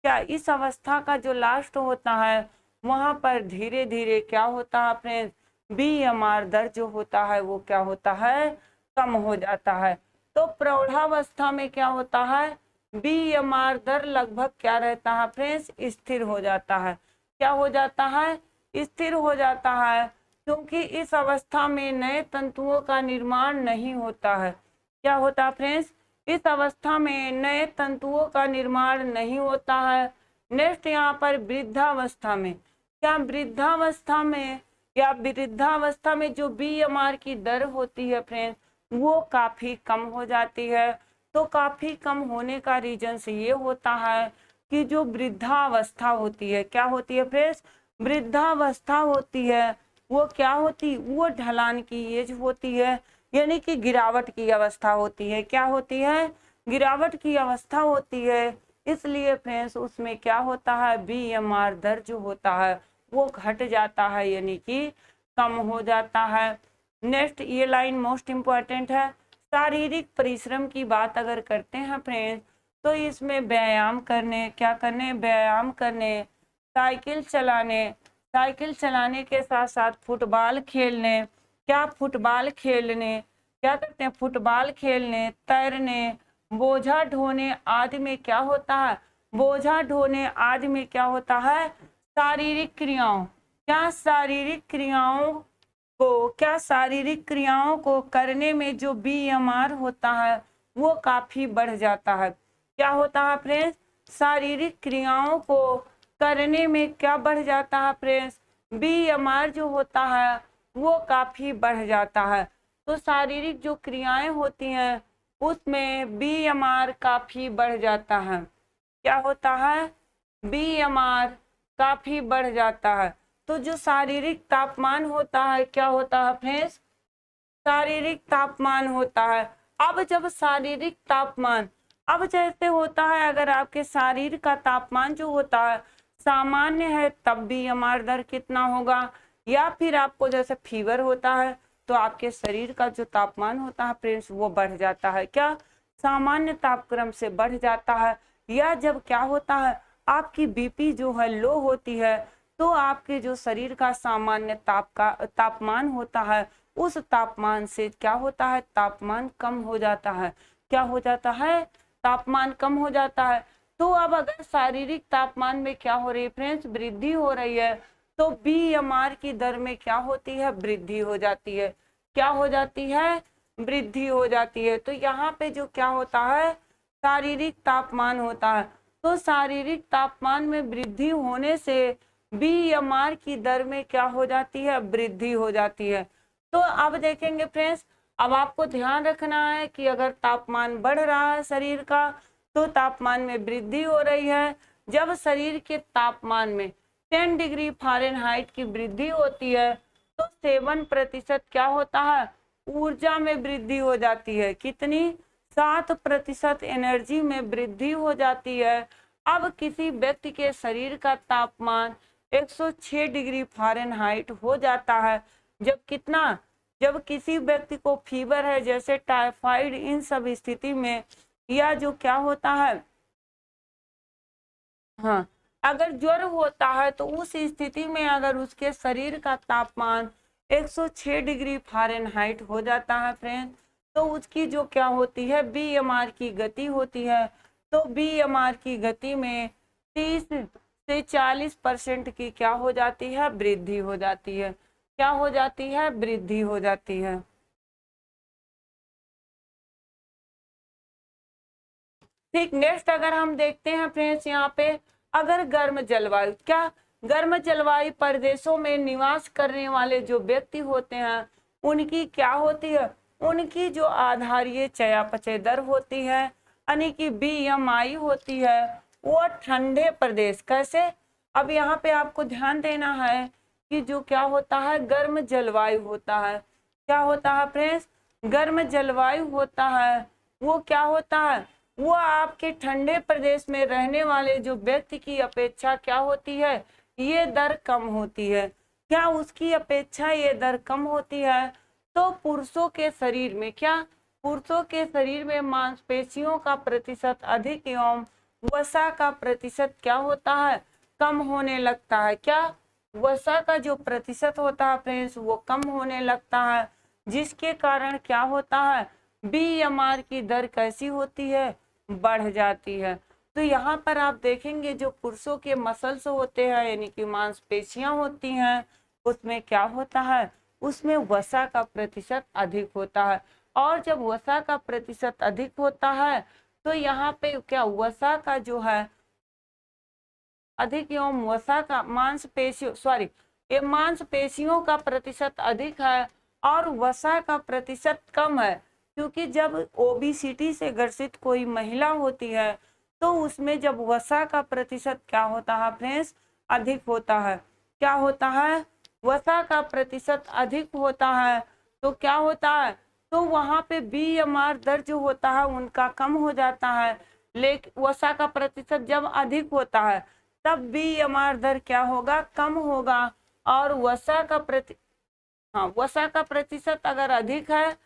क्या, इस अवस्था का जो लास्ट होता है वहां पर धीरे धीरे क्या होता है फ्रेंड्स, BMR दर जो होता है वो क्या होता है, कम हो जाता है। तो प्रौढ़ावस्था में क्या होता है, BMR दर लगभग क्या रहता है फ्रेंड्स, स्थिर हो जाता है। क्या हो जाता है, स्थिर हो जाता है, क्योंकि इस अवस्था में नए तंतुओं का निर्माण नहीं होता है। क्या होता है फ्रेंड्स, इस अवस्था में नए तंतुओं का निर्माण नहीं होता है। नेक्स्ट यहाँ पर वृद्धावस्था में, क्या वृद्धावस्था में या वृद्धावस्था में जो BMR की दर होती है फ्रेंड्स वो काफी कम हो जाती है। तो काफी कम होने का रीजन से ये होता है कि जो वृद्धावस्था होती है, क्या होती है फ्रेंड्स, वृद्धावस्था होती है वो क्या होती, वो ढलान की एज होती है, यानी कि गिरावट की अवस्था होती है। क्या होती है, गिरावट की अवस्था होती है। इसलिए फ्रेंड्स उसमें क्या होता है, BMR दर जो होता है वो घट जाता है, यानी कि कम हो जाता है। नेक्स्ट ये लाइन मोस्ट इम्पॉर्टेंट है। शारीरिक परिश्रम की बात अगर करते हैं फ्रेंड्स, तो इसमें व्यायाम करने, क्या करने, व्यायाम करने, साइकिल चलाने के साथ साथ फुटबॉल खेलने, क्या, फुटबॉल खेलने, क्या करते हैं, फुटबॉल खेलने, तैरने, बोझा ढोने आदि में क्या होता है, बोझा ढोने आदि में क्या होता है, शारीरिक क्रियाओं, क्या शारीरिक क्रियाओं को करने में जो BMR होता है वो काफी बढ़ जाता है। क्या होता है फ्रेंड्स? शारीरिक क्रियाओं को करने में क्या बढ़ जाता है फ्रेंड्स? BMR जो होता है वो काफी बढ़ जाता है। तो शारीरिक जो क्रियाएं होती हैं उसमें BMR काफी बढ़ जाता है। क्या होता है? BMR काफी बढ़ जाता है। तो जो शारीरिक तापमान होता है क्या होता है फ्रेंड्स? शारीरिक तापमान होता है। अब जब शारीरिक तापमान, अब जैसे होता है अगर आपके शरीर का तापमान जो होता है सामान्य है तब BMR दर कितना होगा, या फिर आपको जैसे फीवर होता है तो आपके शरीर का जो तापमान होता है फ्रेंड्स वो बढ़ जाता है। क्या? सामान्य तापक्रम से बढ़ जाता है। या जब क्या होता है आपकी BP जो है लो होती है तो आपके जो शरीर का सामान्य तापमान होता है उस तापमान से क्या होता है? तापमान कम हो जाता है। क्या हो जाता है? तापमान कम हो जाता है। तो अब अगर शारीरिक तापमान में क्या हो रही है फ्रेंड्स? वृद्धि हो रही है, तो BMR की दर में क्या होती है? वृद्धि हो जाती है। क्या हो जाती है? वृद्धि हो जाती है। तो यहाँ पे जो क्या होता है? शारीरिक तापमान होता है। तो शारीरिक तापमान में वृद्धि होने से BMR की दर में क्या हो जाती है? वृद्धि हो जाती है। तो अब देखेंगे फ्रेंड्स, अब आपको ध्यान रखना है कि अगर तापमान बढ़ रहा है शरीर का तो तापमान में वृद्धि हो रही है। जब शरीर के तापमान में 10 डिग्री फ़ारेनहाइट की वृद्धि होती है तो 7% क्या होता है? ऊर्जा में वृद्धि हो जाती है। कितनी? 7% एनर्जी में वृद्धि हो जाती है। अब किसी व्यक्ति के शरीर का तापमान 106 डिग्री फ़ारेनहाइट हो जाता है। जब कितना? जब किसी व्यक्ति को फीवर है जैसे टाइफाइड, इन सब स्थिति में, या जो क्या होता है, हाँ, अगर ज्वर होता है तो उस स्थिति में अगर उसके शरीर का तापमान 106 डिग्री फ़ारेनहाइट हो जाता है फ्रेंड, तो उसकी जो क्या होती है? BMR की गति होती है। तो BMR की गति में 30 से 40% की क्या हो जाती है? वृद्धि हो जाती है। क्या हो जाती है? वृद्धि हो जाती है। ठीक, नेक्स्ट अगर हम देखते हैं फ्रेंड्स यहाँ पे, अगर गर्म जलवायु, क्या गर्म जलवायु प्रदेशों में निवास करने वाले जो व्यक्ति होते हैं उनकी क्या होती है? उनकी जो आधारीय चयापचय दर होती है यानी कि BMI होती है वो ठंडे प्रदेश, कैसे? अब यहाँ पे आपको ध्यान देना है कि जो क्या होता है? गर्म जलवायु होता है। क्या होता है फ्रेंड्स? गर्म जलवायु होता है वो क्या होता है? वो आपके ठंडे प्रदेश में रहने वाले जो व्यक्ति की अपेक्षा क्या होती है? ये दर कम होती है। क्या उसकी अपेक्षा ये दर कम होती है? तो पुरुषों के शरीर में क्या? पुरुषों के शरीर में मांसपेशियों का प्रतिशत अधिक एवं वसा का प्रतिशत क्या होता है? कम होने लगता है। क्या? वसा का जो प्रतिशत होता है फ्रेंड्स वो कम होने लगता है, जिसके कारण क्या होता है? BMR की दर कैसी होती है? बढ़ जाती है। तो यहाँ पर आप देखेंगे जो पुरुषों के मसल्स होते हैं यानी कि मांसपेशियां होती हैं उसमें क्या होता है? उसमें वसा का प्रतिशत अधिक होता है। और जब वसा का प्रतिशत अधिक होता है तो यहाँ पे क्या वसा का जो है अधिक एवं वसा का मांसपेशियों का प्रतिशत अधिक है और वसा का प्रतिशत कम है, क्योंकि जब ओबेसिटी से ग्रसित कोई महिला होती है तो उसमें जब वसा का प्रतिशत क्या होता है फ्रेंड्स? अधिक होता है। क्या होता है? वसा का प्रतिशत अधिक होता है तो क्या होता है? तो वहां पे BMR दर जो होता है उनका कम हो जाता है। लेकिन वसा का प्रतिशत जब अधिक होता है तब BMR दर क्या होगा? कम होगा। और वसा का प्रतिशत अगर अधिक है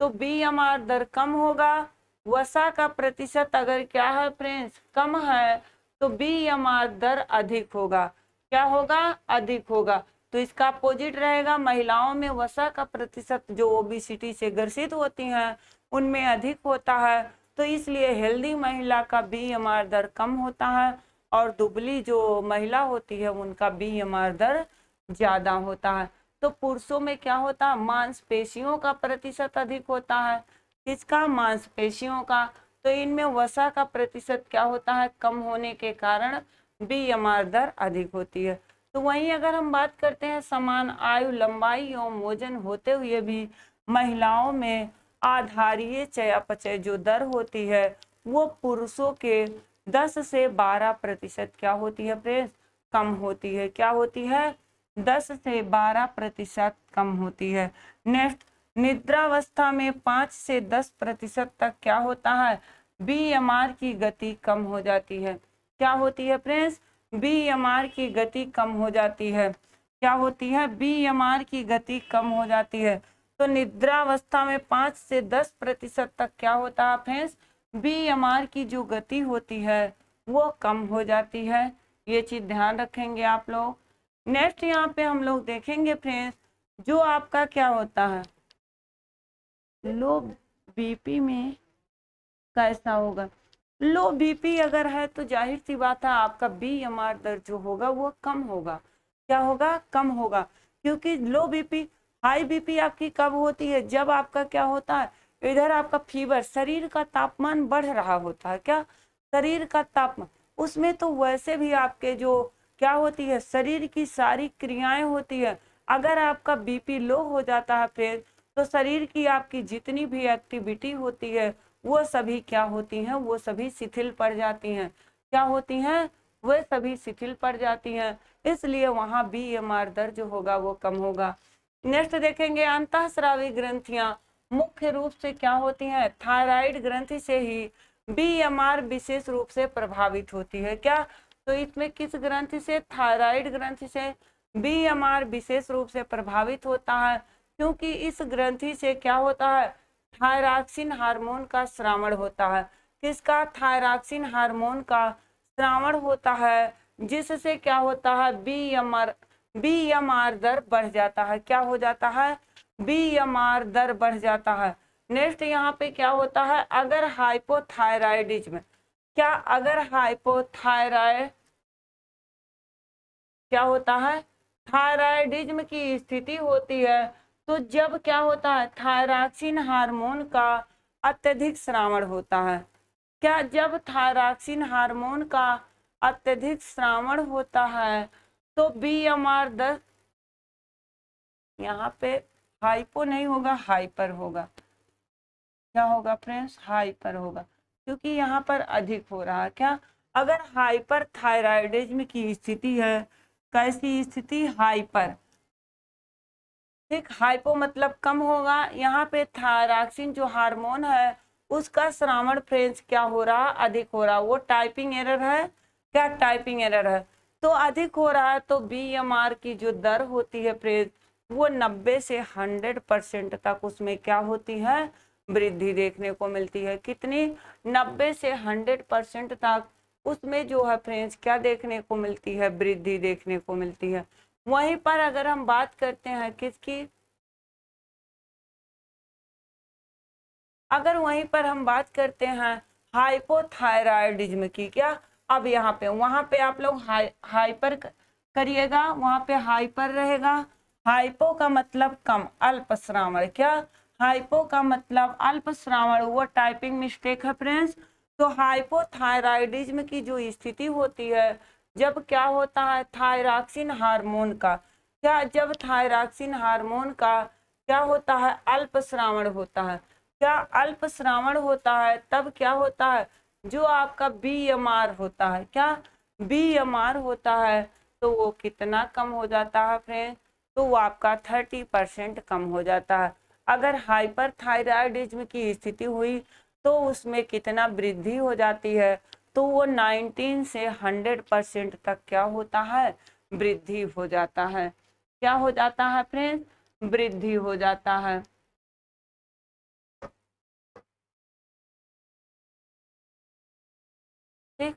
तो BMR दर कम होगा। वसा का प्रतिशत अगर क्या है फ्रेंड्स? कम है तो BMR दर अधिक होगा। क्या होगा? अधिक होगा। तो इसका अपोजिट रहेगा, महिलाओं में वसा का प्रतिशत जो ओबेसिटी से ग्रसित होती हैं उनमें अधिक होता है। तो इसलिए हेल्दी महिला का BMR दर कम होता है और दुबली जो महिला होती है उनका BMR दर ज्यादा होता है। तो पुरुषों में क्या होता है, मांसपेशियों का प्रतिशत अधिक होता है। किसका, मांसपेशियों का। तो इनमें वसा का प्रतिशत क्या होता है, कम होने के कारण बीएमआर दर अधिक होती है। तो वहीं अगर हम बात करते हैं समान आयु, लंबाई एवं वजन होते हुए भी महिलाओं में आधारीय चयापचय जो दर होती है वो पुरुषों के 10 से 12% क्या होती है फ्रेंड्स, कम होती है। क्या होती है, 10 से 12% कम होती है। नेक्स्ट, निद्रावस्था में 5 से 10% तक क्या होता है, बीएमआर की गति कम हो जाती है। क्या होती है फ्रेंड्स, बीएमआर की गति कम हो जाती है। क्या होती है, बीएमआर की गति कम हो जाती है। तो निद्रावस्था में 5 से 10% तक क्या होता है फ्रेंड्स, बीएमआर की जो गति होती है वो कम हो जाती है। ये चीज ध्यान रखेंगे आप लोग। नेक्स्ट यहाँ पे हम लोग देखेंगे फ्रेंड्स, जो आपका क्या होता है, लो बीपी में कैसा होगा। लो बीपी अगर है तो जाहिर सी बात है आपका बीएमआर दर जो होगा वो कम होगा। क्या होगा, कम होगा। क्योंकि लो बीपी, हाई बीपी आपकी कब होती है, जब आपका क्या होता है, इधर आपका फीवर, शरीर का तापमान बढ़ रहा होता है। क्या, शरीर का तापमान, उसमें तो वैसे भी आपके जो क्या होती है, शरीर की सारी क्रियाएं होती है। अगर आपका बीपी लो हो जाता है फिर तो शरीर की आपकी जितनी भी एक्टिविटी होती है वो सभी क्या होती हैं, वो सभी शिथिल पड़ जाती हैं। क्या होती हैं, वो सभी शिथिल पड़ जाती हैं। इसलिए वहां बीएमआर दर जो होगा वो कम होगा। नेक्स्ट देखेंगे, अंतःस्रावी ग्रंथियां मुख्य रूप से क्या होती हैं, थायराइड ग्रंथि से ही बीएमआर विशेष रूप से प्रभावित होती है। क्या, तो इसमें किस ग्रंथि से, थायराइड ग्रंथि से बीएमआर विशेष रूप से प्रभावित होता है। क्योंकि इस ग्रंथि से क्या होता है, थायरॉक्सिन हार्मोन का स्रावण होता है। किसका, थायरॉक्सिन हार्मोन का स्रावण होता है, जिससे क्या होता है, बीएमआर दर बढ़ जाता है। क्या हो जाता है, बीएमआर दर बढ़ जाता है। नेक्स्ट यहाँ पे क्या होता है, अगर हाइपोथायराइडिज्म, क्या, अगर हाइपोथायराइड क्या होता है, थायराइडिज्म की स्थिति होती है तो जब क्या होता है, थायरॉक्सिन हार्मोन का अत्यधिक स्रावण होता है। क्या, जब थायरॉक्सिन हार्मोन का अत्यधिक स्रावण होता है तो बीएमआर 10, यहाँ पे हाइपो नहीं होगा, हाइपर होगा। क्या होगा फ्रेंड्स, हाइपर होगा, क्योंकि यहाँ पर अधिक हो रहा है। क्या, अगर हाइपर थायराइडिज्म की स्थिति है, कैसी स्थिति, हाइपर, ठीक, हाइपो मतलब कम होगा। यहाँ पे थायरॉक्सिन जो हार्मोन है उसका स्रावण फ्रेंड्स क्या हो रहा, अधिक हो रहा। वो टाइपिंग एरर है, क्या, टाइपिंग एरर है। तो अधिक हो रहा है तो बीएमआर की जो दर होती है फ्रेंड्स वो 90 से 100% तक उसमें क्या होती है, वृद्धि देखने को मिलती है। कितनी, 90 से 100% तक उसमें जो है फ्रेंड्स क्या देखने को मिलती है, वृद्धि देखने को मिलती है। वहीं पर अगर हम बात करते हैं किसकी, अगर वहीं पर हम बात करते हैं हाइपोथायराइडिज्म की, क्या, अब यहाँ पे, वहां पे आप लोग हाइपर करिएगा, वहां पे हाइपर रहेगा। हाइपो का मतलब कम, अल्प श्रावण। क्या, हाइपो का मतलब अल्प श्रावण, वो टाइपिंग मिस्टेक है फ्रेंड्स। तो हाइपोथायराइडिज्म की जो स्थिति होती है, जब क्या होता है, थायरॉक्सिन हार्मोन का, क्या, जब थायरॉक्सिन हार्मोन का क्या होता है, अल्प श्रावण होता है। क्या, अल्प श्रावण होता है, तब क्या होता है, जो आपका बीएमआर होता है, क्या, बीएमआर होता है तो वो कितना कम हो जाता है फ्रेंड, तो वो आपका 30% कम हो जाता है। अगर हाइपर थायराइडिज्म की स्थिति हुई तो उसमें कितना वृद्धि हो जाती है, तो वो 19 से 100% तक क्या होता है, वृद्धि हो जाता है। क्या हो जाता है फ्रेंड, वृद्धि हो जाता है। ठीक,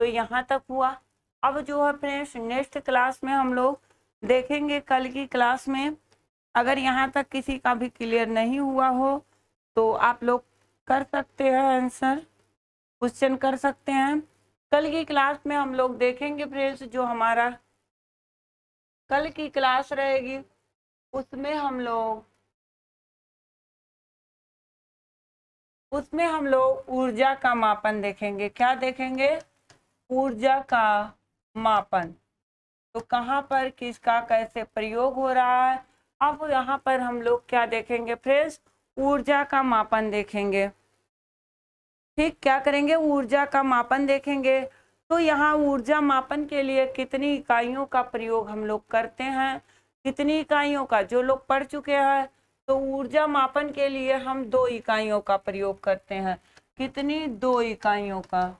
तो यहाँ तक हुआ। अब जो है फ्रेंड्स नेक्स्ट क्लास में हम लोग देखेंगे, कल की क्लास में अगर यहाँ तक किसी का भी क्लियर नहीं हुआ हो तो आप लोग कर सकते हैं आंसर, क्वेश्चन कर सकते हैं। कल की क्लास में हम लोग देखेंगे फ्रेंड्स जो हमारा कल की क्लास रहेगी, उसमें हम लोग ऊर्जा का मापन देखेंगे। क्या देखेंगे? ऊर्जा का मापन। तो कहाँ पर किसका कैसे प्रयोग हो रहा है, अब यहाँ पर हम लोग क्या देखेंगे फ्रेंड्स? ऊर्जा का मापन देखेंगे। ठीक, क्या करेंगे? ऊर्जा का मापन देखेंगे। तो यहाँ ऊर्जा मापन के लिए कितनी इकाइयों का प्रयोग हम लोग करते हैं, कितनी इकाइयों का, जो लोग पढ़ चुके हैं तो ऊर्जा मापन के लिए हम 2 इकाइयों का प्रयोग करते हैं। कितनी? 2 इकाइयों का।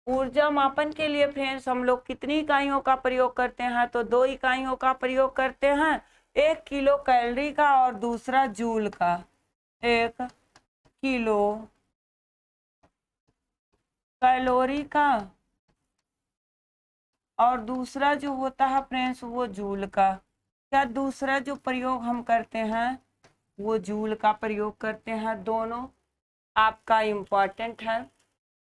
ऊर्जा मापन के लिए फ्रेंड्स हम लोग कितनी इकाइयों का प्रयोग करते हैं? तो 2 इकाइयों का प्रयोग करते हैं, 1 किलो कैलोरी का और दूसरा जूल का। 1 किलो कैलोरी का और दूसरा जो होता है फ्रेंड्स वो जूल का। क्या दूसरा जो प्रयोग हम करते हैं वो जूल का प्रयोग करते हैं। दोनों आपका इम्पॉर्टेंट है।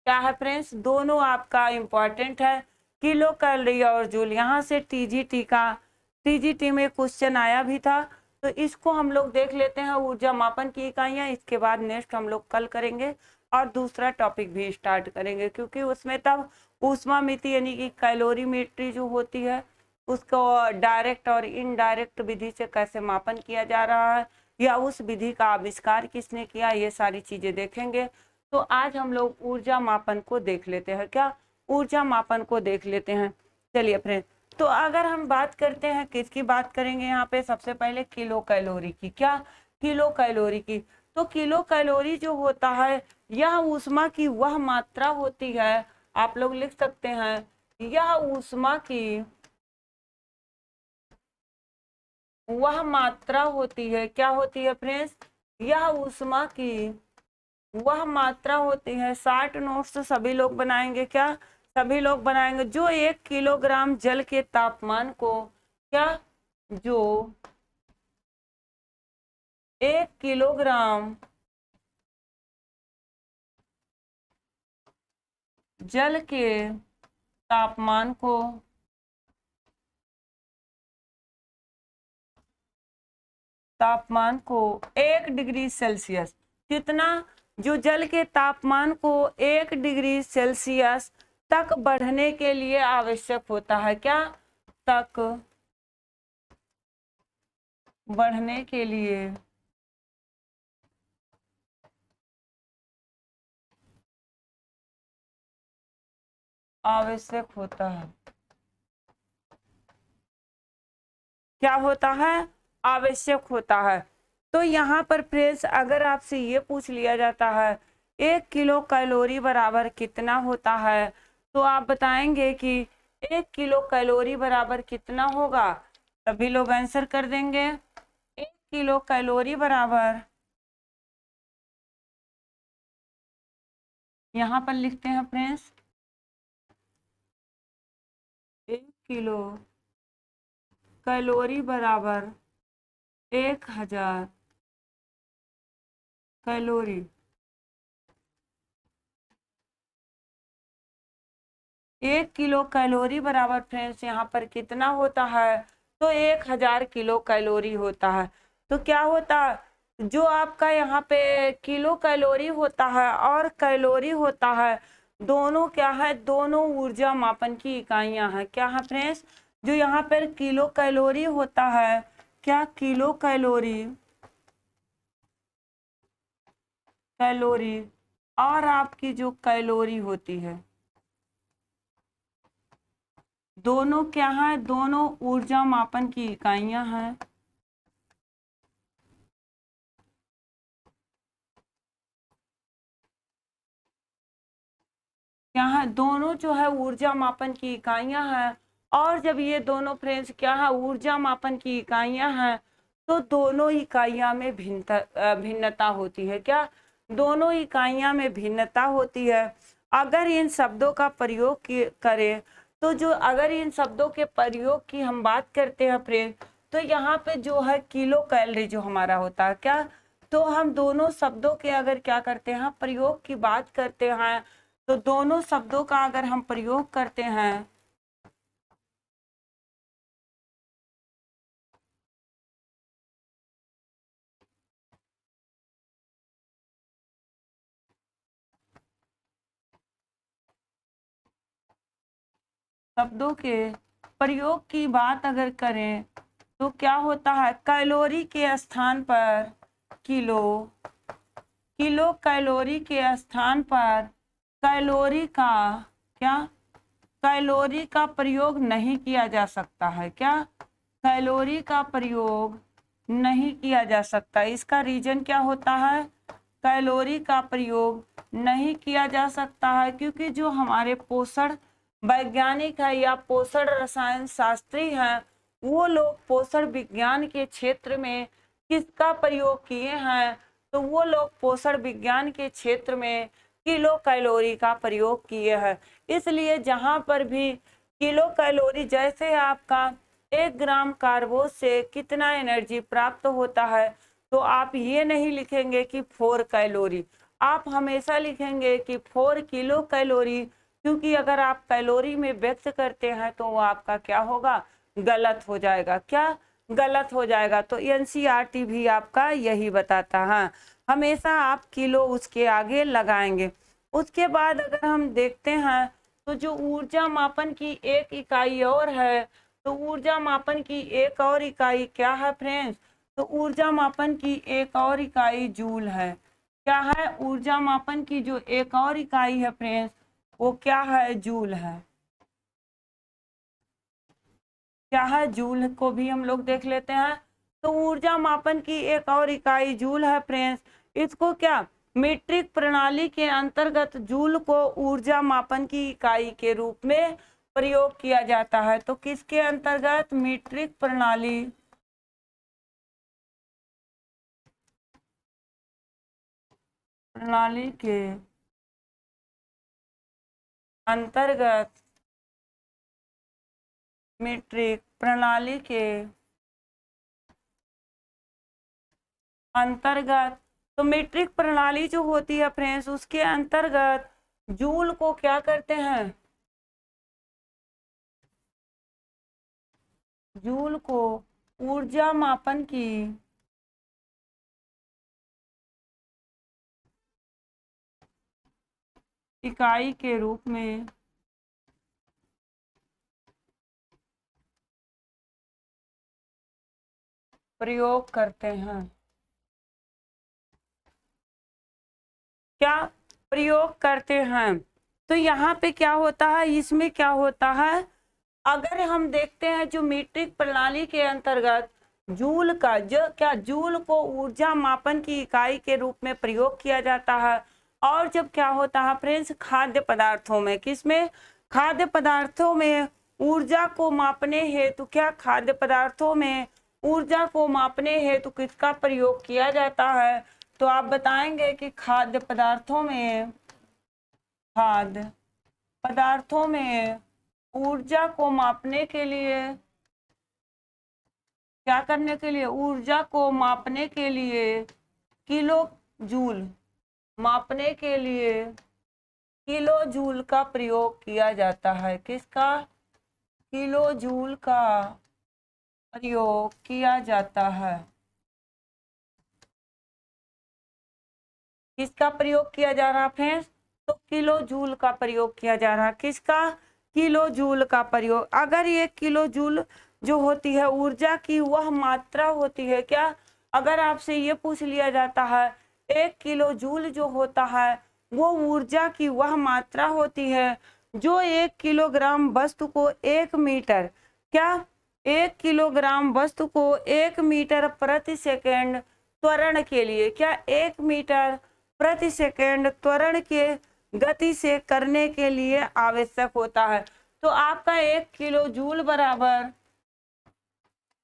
क्या है फ्रेंड्स? दोनों आपका इम्पॉर्टेंट है, किलो कैलोरी और जूल। यहाँ से टीजीटी में क्वेश्चन आया भी था, तो इसको हम लोग देख लेते हैं, ऊर्जा मापन की इकाइयाँ। इसके बाद नेक्स्ट हम लोग कल करेंगे और दूसरा टॉपिक भी स्टार्ट करेंगे, क्योंकि उसमें तब ऊष्मामिति यानी कि कैलोरीमेट्री जो होती है उसको डायरेक्ट और इनडायरेक्ट विधि से कैसे मापन किया जा रहा है या उस विधि का आविष्कार किसने किया, ये सारी चीजें देखेंगे। तो आज हम लोग ऊर्जा मापन को देख लेते हैं। क्या? ऊर्जा मापन को देख लेते हैं। चलिए फ्रेंड, तो अगर हम बात करते हैं, किसकी बात करेंगे यहाँ पे? सबसे पहले किलो कैलोरी की। क्या? किलो कैलोरी की। तो किलो कैलोरी जो होता है यह ऊष्मा की वह मात्रा होती है, आप लोग लिख सकते हैं, यह ऊष्मा की वह मात्रा होती है। क्या होती है फ्रेंड्स? यह ऊष्मा की वह मात्रा होती है। 60 नोट्स तो सभी लोग बनाएंगे। क्या? सभी लोग बनाएंगे। जो 1 किलोग्राम जल के तापमान को, क्या? जो 1 किलोग्राम जल के तापमान को 1 डिग्री सेल्सियस, कितना? जो जल के तापमान को 1 डिग्री सेल्सियस तक बढ़ने के लिए आवश्यक होता है। क्या? तक बढ़ने के लिए आवश्यक होता है। क्या होता है? आवश्यक होता है। तो यहाँ पर फ्रेंड्स अगर आपसे ये पूछ लिया जाता है 1 किलो कैलोरी बराबर कितना होता है, तो आप बताएंगे कि 1 किलो कैलोरी बराबर कितना होगा। सभी लोग आंसर कर देंगे। 1 किलो कैलोरी बराबर, यहाँ पर लिखते हैं फ्रेंड्स, 1 किलो कैलोरी बराबर 1000 कैलोरी। 1 किलो कैलोरी बराबर फ्रेंड्स यहाँ पर कितना होता है? तो 1000 किलो कैलोरी होता है। तो क्या होता है? जो आपका यहाँ पे किलो कैलोरी होता है और कैलोरी होता है, दोनों क्या है? दोनों ऊर्जा मापन की इकाइयां हैं। क्या है फ्रेंड्स? जो यहाँ पर किलो कैलोरी होता है, क्या? किलो कैलोरी और आपकी जो कैलोरी होती है, दोनों क्या है? दोनों ऊर्जा मापन की इकाइयां हैं। क्या है? दोनों जो है ऊर्जा मापन की इकाइयां हैं। और जब ये दोनों फ्रेंड्स क्या है? ऊर्जा मापन की इकाइयां हैं, तो दोनों इकाइयां में भिन्नता होती है। क्या? दोनों इकाइयां में भिन्नता होती है। अगर इन शब्दों का प्रयोग करें, तो जो अगर इन शब्दों के प्रयोग की हम बात करते हैं फ्रेंड्स, तो यहाँ पे जो है किलो कैलोरी जो हमारा होता है, क्या? तो हम दोनों शब्दों के अगर क्या करते हैं? प्रयोग की बात करते हैं, तो दोनों शब्दों का अगर हम प्रयोग करते हैं शब्दों के प्रयोग की बात अगर करें तो क्या होता है, कैलोरी के स्थान पर किलो, किलो कैलोरी के स्थान पर कैलोरी का क्या, कैलोरी का प्रयोग नहीं किया जा सकता है। क्या, कैलोरी का प्रयोग नहीं किया जा सकता। इसका रीजन क्या होता है, कैलोरी का प्रयोग नहीं किया जा सकता है क्योंकि जो हमारे पोषण वैज्ञानिक है या पोषण रसायन शास्त्री हैं, वो लोग पोषण विज्ञान के क्षेत्र में किसका प्रयोग किए हैं, तो वो लोग पोषण विज्ञान के क्षेत्र में किलो कैलोरी का प्रयोग किए हैं। इसलिए जहां पर भी किलो कैलोरी, जैसे आपका 1 ग्राम कार्बोज से कितना एनर्जी प्राप्त होता है, तो आप ये नहीं लिखेंगे कि 4 कैलोरी, आप हमेशा लिखेंगे कि 4 किलो कैलोरी, क्योंकि अगर आप कैलोरी में व्यक्त करते हैं तो वो आपका क्या होगा, गलत हो जाएगा। क्या, गलत हो जाएगा। तो एनसीईआरटी भी आपका यही बताता है, हमेशा आप किलो उसके आगे लगाएंगे। उसके बाद अगर हम देखते हैं तो जो ऊर्जा मापन की एक इकाई और है, तो ऊर्जा मापन की एक और इकाई क्या है फ्रेंड्स, तो ऊर्जा मापन की एक और इकाई जूल है। क्या है, ऊर्जा मापन की जो एक और इकाई है फ्रेंड्स, वो क्या है, जूल है। क्या है, जूल को भी हम लोग देख लेते हैं। तो ऊर्जा मापन की एक और इकाई जूल है फ्रेंड्स। इसको क्या, मीट्रिक प्रणाली के अंतर्गत जूल को ऊर्जा मापन की इकाई के रूप में प्रयोग किया जाता है। तो किसके अंतर्गत, मीट्रिक प्रणाली के अंतर्गत, मीट्रिक प्रणाली के अंतर्गत। तो मीट्रिक प्रणाली जो होती है फ्रेंड्स, उसके अंतर्गत जूल को क्या करते हैं, जूल को ऊर्जा मापन की इकाई के रूप में प्रयोग करते हैं। क्या प्रयोग करते हैं। तो यहाँ पे क्या होता है, इसमें क्या होता है, अगर हम देखते हैं जो मीट्रिक प्रणाली के अंतर्गत जूल का जो क्या, जूल को ऊर्जा मापन की इकाई के रूप में प्रयोग किया जाता है। और जब क्या होता है फ्रेंड्स, खाद्य पदार्थों में, किसमें, खाद्य पदार्थों में ऊर्जा को मापने हेतु क्या, खाद्य पदार्थों में ऊर्जा को मापने हेतु किसका प्रयोग किया जाता है, तो आप बताएंगे कि खाद्य पदार्थों में, खाद्य पदार्थों में ऊर्जा को मापने के लिए, क्या करने के लिए, ऊर्जा को मापने के लिए, किलो जूल मापने के लिए किलो जूल का प्रयोग किया जाता है। किसका, किलो जूल का प्रयोग किया जाता है। किसका प्रयोग किया जा रहा फ्रेंड्स, तो किलो जूल का प्रयोग किया जा रहा। किसका, किलो जूल का प्रयोग। अगर ये किलो जूल जो होती है ऊर्जा की वह मात्रा होती है। क्या, अगर आपसे ये पूछ लिया जाता है 1 किलो जूल जो होता है वो ऊर्जा की वह मात्रा होती है जो 1 किलोग्राम वस्तु को 1 मीटर, क्या, 1 किलोग्राम वस्तु को 1 मीटर प्रति सेकेंड त्वरण के लिए, क्या, 1 मीटर प्रति सेकेंड त्वरण के गति से करने के लिए आवश्यक होता है। तो आपका 1 किलो जूल बराबर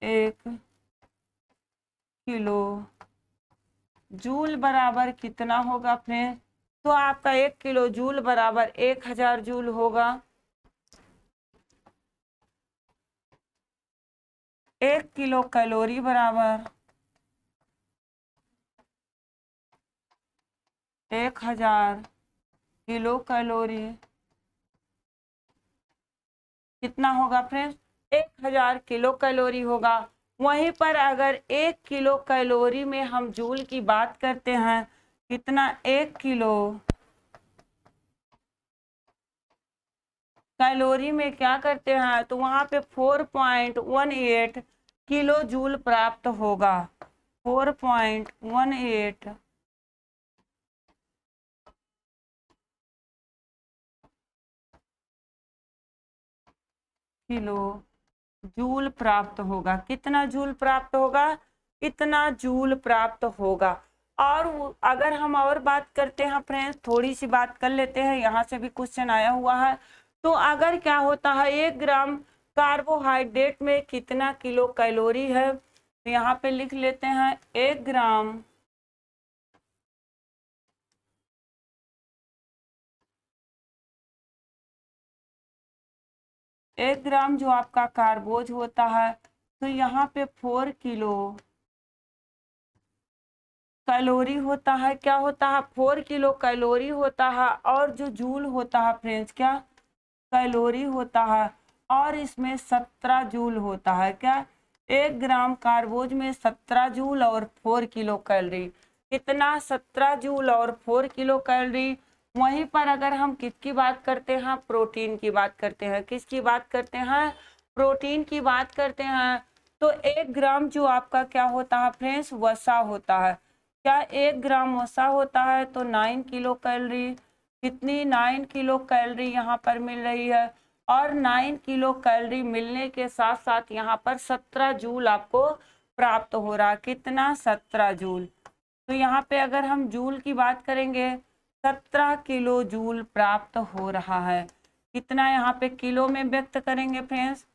1 किलो जूल बराबर कितना होगा फ्रेंड्स, तो आपका 1 किलो जूल बराबर 1000 जूल होगा। 1 किलो कैलोरी बराबर 1000 किलो कैलोरी कितना होगा फ्रेंड्स, 1000 किलो कैलोरी होगा। वहीं पर अगर 1 किलो कैलोरी में हम जूल की बात करते हैं, कितना, 1 किलो कैलोरी में क्या करते हैं, तो वहां पे 4.18 किलो जूल प्राप्त होगा। 4.18 किलो जूल प्राप्त होगा। कितना जूल प्राप्त होगा, इतना जूल प्राप्त होगा। और अगर हम और बात करते हैं फ्रेंड्स, थोड़ी सी बात कर लेते हैं, यहाँ से भी क्वेश्चन आया हुआ है। तो अगर क्या होता है, 1 ग्राम कार्बोहाइड्रेट में कितना किलो कैलोरी है, तो यहाँ पे लिख लेते हैं 1 ग्राम जो आपका कार्बोज होता है, तो यहाँ पे 4 किलो कैलोरी होता है। क्या होता है, 4 किलो कैलोरी होता है। और जो जूल होता है फ्रेंड्स, क्या कैलोरी होता है, और इसमें 17 जूल होता है। क्या, 1 ग्राम कार्बोज में 17 जूल और 4 किलो कैलोरी। कितना, 17 जूल और 4 किलो कैलोरी। वहीं पर अगर हम किसकी बात करते हैं, प्रोटीन की बात करते हैं। किसकी बात करते हैं, प्रोटीन की बात करते हैं। तो 1 ग्राम जो आपका क्या होता है फ्रेंड्स, वसा होता है। क्या, 1 ग्राम वसा होता है, तो 9 किलो कैलोरी। कितनी, 9 किलो कैलोरी यहाँ पर मिल रही है। और 9 किलो कैलोरी मिलने के साथ साथ यहाँ पर 17 जूल आपको प्राप्त हो रहा। कितना, 17 जूल। तो यहाँ पे अगर हम जूल की बात करेंगे, 17 किलो जूल प्राप्त हो रहा है। कितना, यहाँ पे किलो में व्यक्त करेंगे फ्रेंड्स,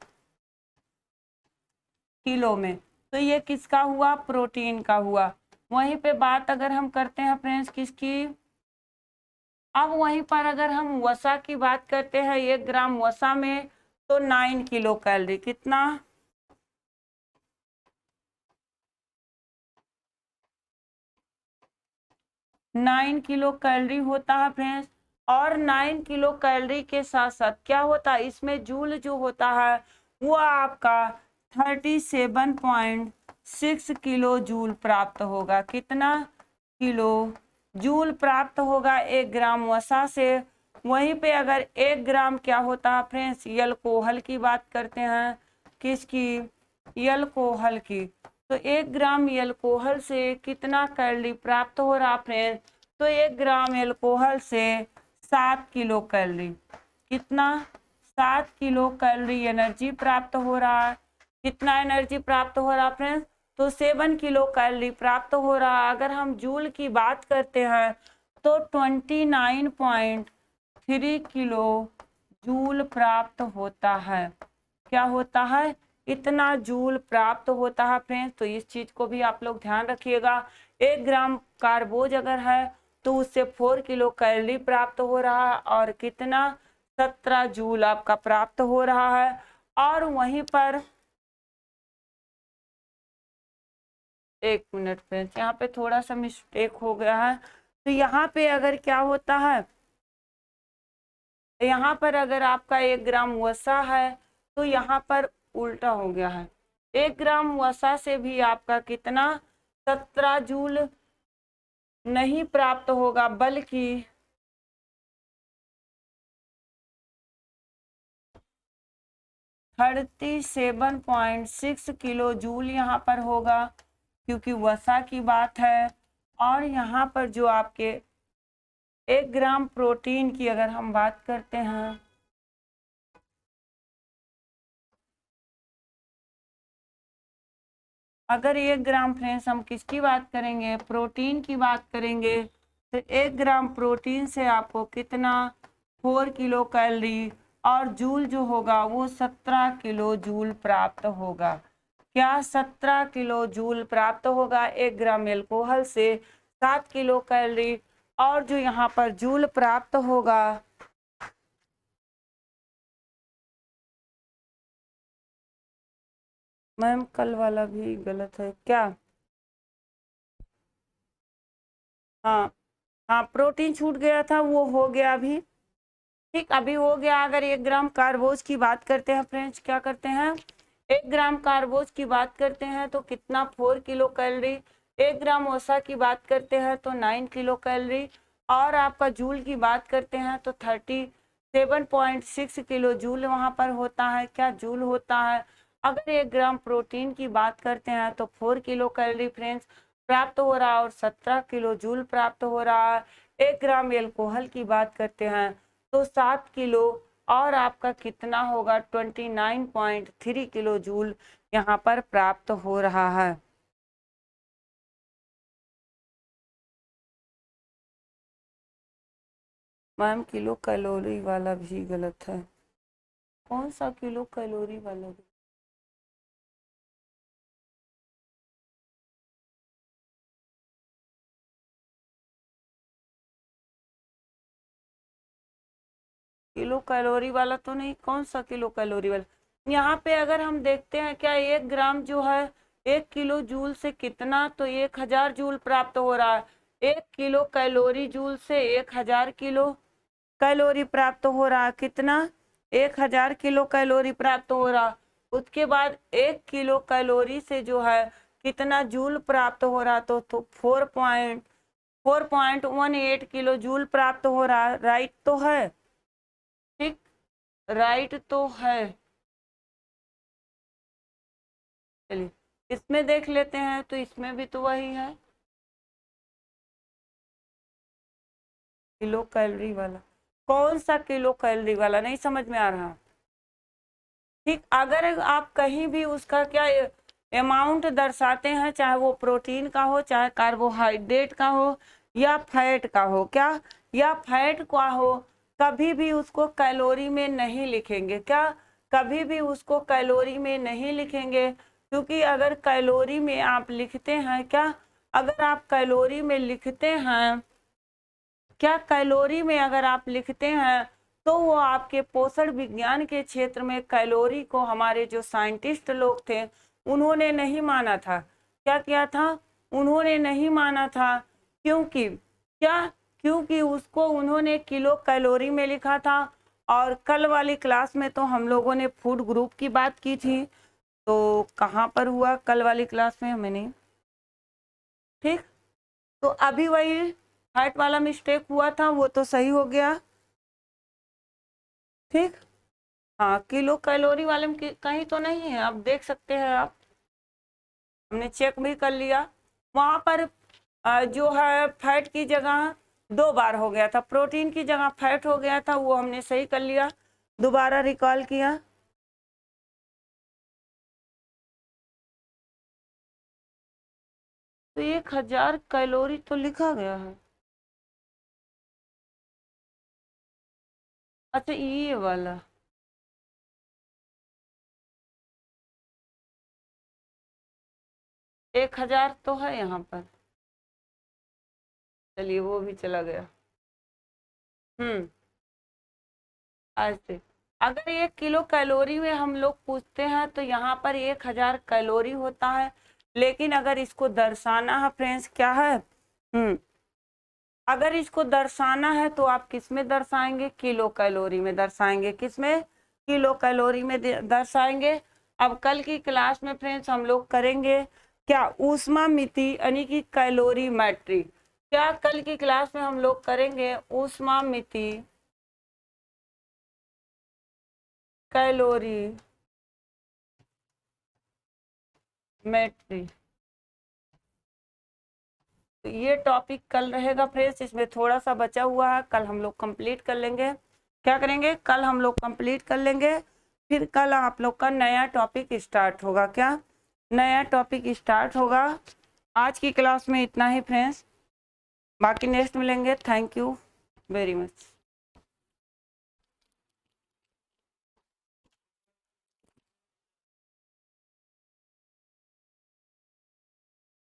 किलो में। तो ये किसका हुआ, प्रोटीन का हुआ। वहीं पे बात अगर हम करते हैं फ्रेंड्स किसकी, अब वहीं पर अगर हम वसा की बात करते हैं, 1 ग्राम वसा में तो 9 किलो कैलोरी। कितना, 9 किलो कैलोरी होता है फ्रेंड्स। और 9 किलो कैलोरी के साथ साथ क्या होता है, इसमें जूल जो होता है वो आपका 37.6 किलो जूल प्राप्त होगा। कितना किलो जूल प्राप्त होगा 1 ग्राम वसा से। वहीं पे अगर 1 ग्राम क्या होता है फ्रेंड्स, यलकोहल की बात करते हैं। किसकी, यलकोहल की। तो 1 ग्राम यलकोहल से कितना कैलोरी प्राप्त हो रहा फ्रेंड्स, तो 1 ग्राम यलकोहल से 7 किलो कैलोरी। कितना, 7 किलो कैलोरी एनर्जी प्राप्त हो रहा है। कितना एनर्जी प्राप्त हो रहा फ्रेंड्स, तो 7 किलो कैलोरी प्राप्त हो रहा। अगर हम जूल की बात करते हैं तो 29.3 किलो जूल प्राप्त होता है। क्या होता है, इतना जूल प्राप्त होता है फ्रेंड्स। तो इस चीज को भी आप लोग ध्यान रखिएगा। 1 ग्राम कार्बोज अगर है तो उससे 4 किलो कैलोरी प्राप्त हो रहा है, और कितना, 17 जूल आपका प्राप्त हो रहा है। और वहीं पर 1 मिनट फ्रेंड्स, यहाँ पे थोड़ा सा मिस्टेक हो गया है। तो यहाँ पे अगर क्या होता है, यहाँ पर अगर आपका 1 ग्राम वसा है तो यहाँ पर उल्टा हो गया है। 1 ग्राम वसा से भी आपका कितना, 17 जूल नहीं प्राप्त होगा, बल्कि 37.6 किलो जूल यहाँ पर होगा, क्योंकि वसा की बात है। और यहाँ पर जो आपके 1 ग्राम प्रोटीन की अगर हम बात करते हैं, अगर 1 ग्राम फ्रेंड्स हम किसकी बात करेंगे, प्रोटीन की बात करेंगे, तो 1 ग्राम प्रोटीन से आपको कितना, 4 किलो कैलोरी। और जूल जो होगा वो 17 किलो जूल प्राप्त होगा। क्या, 17 किलो जूल प्राप्त होगा 1 ग्राम एल्कोहल से, 7 किलो कैलोरी। और जो यहाँ पर जूल प्राप्त होगा, मैम कल वाला भी गलत है क्या, हाँ हाँ, प्रोटीन छूट गया था, वो हो गया अभी। ठीक, अभी हो गया। अगर 1 ग्राम कार्बोज की बात करते हैं फ्रेंड्स, क्या करते हैं, 1 ग्राम कार्बोज की बात करते हैं तो कितना, 4 किलो कैलोरी। 1 ग्राम वसा की बात करते हैं तो 9 किलो कैलोरी। और आपका जूल की बात करते हैं तो 7.6 किलो जूल वहां पर होता है, क्या जूल होता है। अगर 1 ग्राम प्रोटीन की बात करते हैं तो 4 किलो कैलोरी फ्रेंड्स प्राप्त हो रहा है और 17 किलो जूल प्राप्त हो रहा है। 1 ग्राम एल्कोहल की बात करते हैं तो 7 किलो और आपका कितना होगा 29.3 किलो जूल यहाँ पर प्राप्त हो रहा है। मैम किलो कैलोरी वाला भी गलत है, कौन सा किलो कैलोरी वाला? किलो कैलोरी वाला तो नहीं, कौन सा किलो कैलोरी वाला? यहाँ पे अगर हम देखते हैं क्या 1 ग्राम जो है 1 किलो जूल से कितना, तो 1000 जूल प्राप्त हो रहा है। 1 किलो कैलोरी जूल से 1000 किलो कैलोरी प्राप्त हो रहा, कितना 1000 किलो कैलोरी प्राप्त हो रहा। उसके बाद 1 किलो कैलोरी से जो है कितना जूल प्राप्त हो रहा, तो 4.18 किलो जूल प्राप्त हो रहा। राइट तो है, ठीक, राइट तो है। चलिए इसमें देख लेते हैं, तो इसमें भी तो वही है किलो कैलोरी वाला। कौन सा किलो कैलोरी वाला, नहीं समझ में आ रहा। ठीक, अगर आप कहीं भी उसका क्या अमाउंट दर्शाते हैं, चाहे वो प्रोटीन का हो, चाहे कार्बोहाइड्रेट का हो, या फैट का हो, क्या या फैट का हो, कभी भी उसको कैलोरी में नहीं लिखेंगे, क्या कभी भी उसको कैलोरी में नहीं लिखेंगे। क्योंकि अगर कैलोरी में आप लिखते हैं, क्या अगर आप कैलोरी में लिखते हैं, क्या कैलोरी में अगर आप लिखते हैं तो वो आपके पोषण विज्ञान के क्षेत्र में कैलोरी को हमारे जो साइंटिस्ट लोग थे उन्होंने नहीं माना था। क्या किया था, उन्होंने नहीं माना था। क्योंकि क्या, क्योंकि उसको उन्होंने किलो कैलोरी में लिखा था। और कल वाली क्लास में तो हम लोगों ने फूड ग्रुप की बात की थी, तो कहाँ पर हुआ कल वाली क्लास में मैंने, ठीक, तो अभी वही फैट वाला मिस्टेक हुआ था, वो तो सही हो गया, ठीक। हाँ किलो कैलोरी वाले में कहीं तो नहीं है, आप देख सकते हैं, आप हमने चेक भी कर लिया वहां पर जो है फैट की जगह 2 बार हो गया था, प्रोटीन की जगह फैट हो गया था, वो हमने सही कर लिया, दोबारा रिकॉल किया। तो 1000 कैलोरी तो लिखा गया है। अच्छा ये वाला, एक 1000 तो है यहाँ पर, चलिए वो भी चला गया। ऐसे अगर 1 किलो कैलोरी में हम लोग पूछते हैं तो यहाँ पर 1000 कैलोरी होता है। लेकिन अगर इसको दर्शाना है फ्रेंड्स, क्या है, अगर इसको दर्शाना है तो आप किस में दर्शाएंगे, किलो कैलोरी में दर्शाएंगे, किस में, किलो कैलोरी में दर्शाएंगे। अब कल की क्लास में फ्रेंड्स हम लोग करेंगे क्या, ऊष्मा मिति यानी कि कैलोरी मैट्रिक। क्या कल की क्लास में हम लोग करेंगे ऊष्मा मिति कैलोरी मैट्रिक। तो ये टॉपिक कल रहेगा फ्रेंड्स, इसमें थोड़ा सा बचा हुआ है, कल हम लोग कंप्लीट कर लेंगे। क्या करेंगे, कल हम लोग कंप्लीट कर लेंगे, फिर कल आप लोग का नया टॉपिक स्टार्ट होगा, क्या नया टॉपिक स्टार्ट होगा। आज की क्लास में इतना ही फ्रेंड्स, बाकी नेक्स्ट मिलेंगे। Thank you very much.